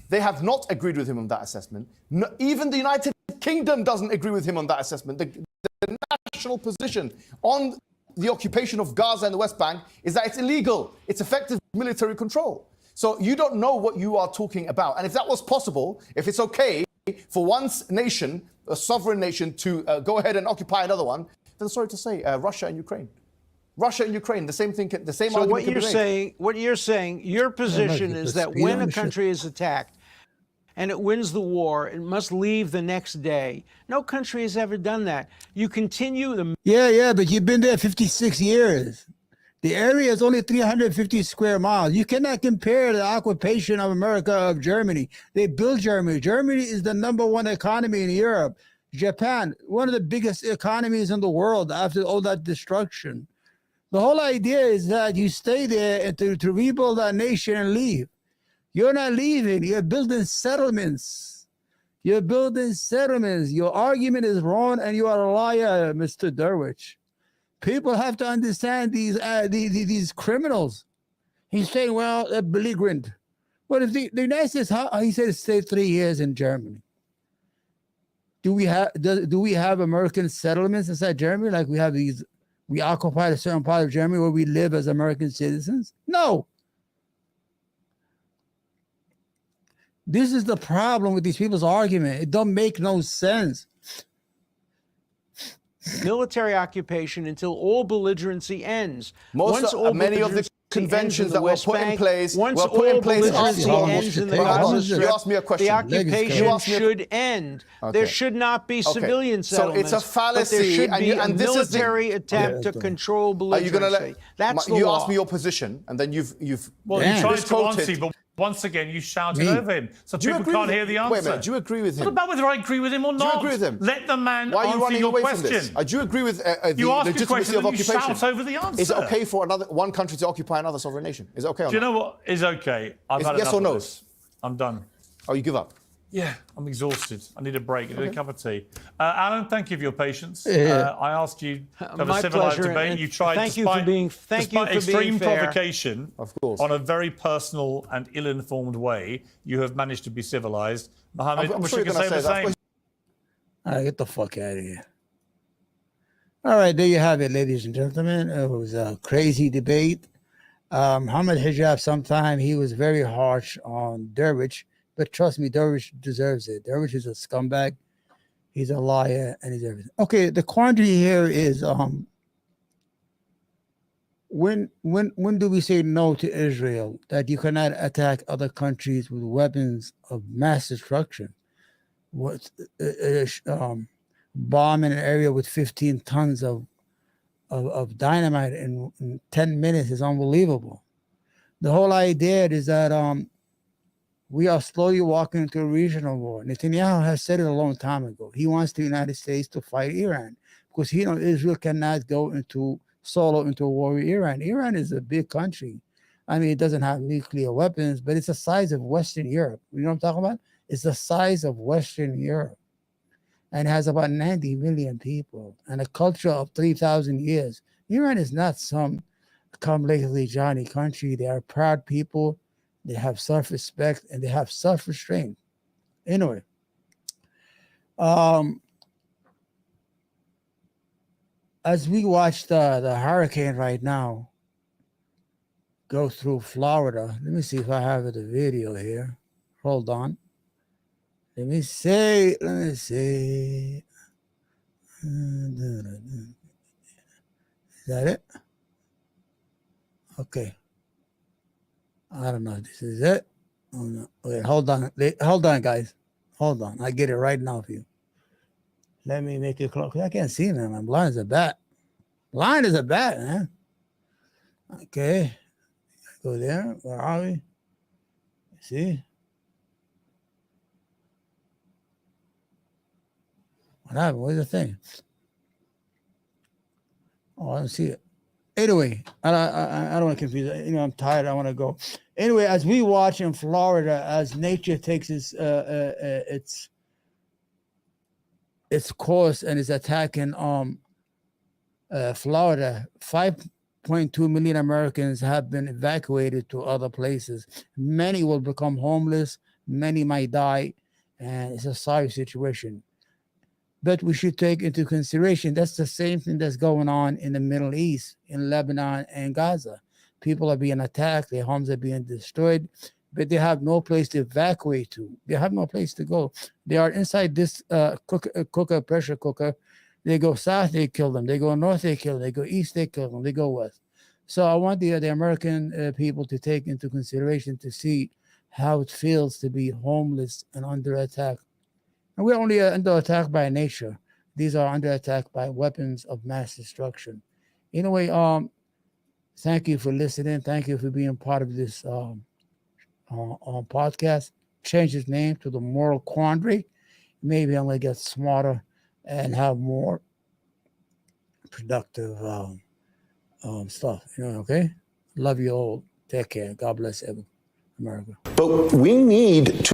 Speaker 7: They have not agreed with him on that assessment. No, even the United Kingdom doesn't agree with him on that assessment. The national position on the occupation of Gaza and the West Bank is that it's illegal. It's effective military control. So you don't know what you are talking about. And if that was possible, if it's okay for one nation, a sovereign nation, to go ahead and occupy another one, then sorry to say, Russia and Ukraine. Russia and Ukraine, the same thing, the same argument can be made.
Speaker 8: What you're saying, your position is that when a country is attacked and it wins the war, it must leave the next day. No country has ever done that. You continue the...
Speaker 1: Yeah, but you've been there 56 years. The area is only 350 square miles. You cannot compare the occupation of America of Germany. They built Germany. Germany is the #1 economy in Europe. Japan, one of the biggest economies in the world after all that destruction. The whole idea is that you stay there and to rebuild that nation and leave. You're not leaving. You're building settlements. You're building settlements. Your argument is wrong, and you are a liar, Mr. Derwich. People have to understand these criminals. He's saying, well, they're belligerent. But if the United States, he said, stay 3 years in Germany. Do we have American settlements inside Germany? Like we occupied a certain part of Germany where we live as American citizens? No. This is the problem with these people's argument. It don't make no sense.
Speaker 8: Military occupation until all belligerency ends.
Speaker 7: Many of the conventions that were put in place were put in place
Speaker 8: belligerency ends in the Gaza Strip,
Speaker 7: you asked me a question.
Speaker 8: the occupation should end.
Speaker 7: Okay.
Speaker 8: There should not be civilian settlements.
Speaker 7: So it's a fallacy,
Speaker 8: but there should be
Speaker 7: and
Speaker 8: a
Speaker 7: this is the
Speaker 8: military attempt to control belligerency.
Speaker 7: Are you going to
Speaker 8: That's the
Speaker 7: you
Speaker 8: law.
Speaker 7: asked me your position, and then you've
Speaker 6: Well, you tried to answer, but once again, you shouted over him, so people can't hear the answer.
Speaker 7: Wait a minute, do you agree with him?
Speaker 6: What about whether I agree with him or not?
Speaker 7: Do you agree with him?
Speaker 6: Let the man
Speaker 7: Why are you
Speaker 6: answer
Speaker 7: running
Speaker 6: your
Speaker 7: away
Speaker 6: question.
Speaker 7: from this? Do you agree with the
Speaker 6: You ask a
Speaker 7: legitimacy
Speaker 6: question
Speaker 7: of
Speaker 6: and you
Speaker 7: occupation?
Speaker 6: shout over the answer.
Speaker 7: Is it okay for one country to occupy another sovereign nation? Is it okay or not?
Speaker 6: Do you know what is okay? I've had
Speaker 7: yes
Speaker 6: enough
Speaker 7: or
Speaker 6: of
Speaker 7: no?
Speaker 6: this. I'm done.
Speaker 7: Oh, you give up?
Speaker 6: Yeah, I'm exhausted. I need a break. I need a cup of tea. Alan, thank you for your patience.
Speaker 1: Yeah.
Speaker 6: I asked you to have
Speaker 8: My
Speaker 6: a civilized
Speaker 8: pleasure,
Speaker 6: debate.
Speaker 8: and
Speaker 6: You tried,
Speaker 8: thank you for being
Speaker 6: extreme
Speaker 8: fair.
Speaker 6: provocation,
Speaker 7: Of course.
Speaker 6: on a very personal and ill-informed way. You have managed to be civilized. Mohammed,
Speaker 7: I'm
Speaker 6: wish
Speaker 7: sure
Speaker 6: you
Speaker 7: you're
Speaker 6: could say
Speaker 7: going to
Speaker 6: the
Speaker 7: say that.
Speaker 6: same.
Speaker 1: All right, get the fuck out of here. All right, there you have it, ladies and gentlemen. It was a crazy debate. Muhammad Hijab, sometime he was very harsh on Derwich, but trust me, Derwich deserves it. Derwich is a scumbag. He's a liar, and he's everything. Okay, the quandary here is when do we say no to Israel, that you cannot attack other countries with weapons of mass destruction? What bombing an area with 15 tons of dynamite in 10 minutes is unbelievable. The whole idea is that we are slowly walking into a regional war. Netanyahu has said it a long time ago. He wants the United States to fight Iran because he knows Israel cannot go solo into a war with Iran. Iran is a big country. I mean, it doesn't have nuclear weapons, but it's the size of Western Europe. You know what I'm talking about? It's the size of Western Europe. And has about 90 million people and a culture of 3,000 years. Iran is not some come lately Johnny country. They are proud people. They have self-respect and they have self-restraint. Anyway, as we watch the hurricane right now go through Florida, let me see if I have the video here. Hold on. Let me see. Is that it? Okay. I don't know if this is it. Oh, no. Wait, hold on. Hold on, guys. Hold on. I get it right now for you. Let me make it close. I can't see, man. I'm blind as a bat. Blind as a bat, man. Okay. Go there. Where are we? See? What happened? Where's the thing? Oh, I don't see it. Anyway, I don't want to confuse it. You know, I'm tired. I want to go. Anyway, as we watch in Florida, as nature takes its course and is attacking Florida, 5.2 million Americans have been evacuated to other places. Many will become homeless. Many might die, and it's a sorry situation. But we should take into consideration that's the same thing that's going on in the Middle East, in Lebanon and Gaza. People are being attacked, their homes are being destroyed, but they have no place to evacuate to. They have no place to go. They are inside this pressure cooker. They go south, they kill them. They go north, they kill them. They go east, they kill them. They go west. So I want the American people to take into consideration to see how it feels to be homeless and under attack. And we're only under attack by nature. These are under attack by weapons of mass destruction. Anyway, Thank you for listening. Thank you for being part of this podcast. Change his name to the Moral Quandary. Maybe I'm gonna get smarter and have more productive stuff. Okay. Love you all. Take care. God bless America.
Speaker 9: But we need to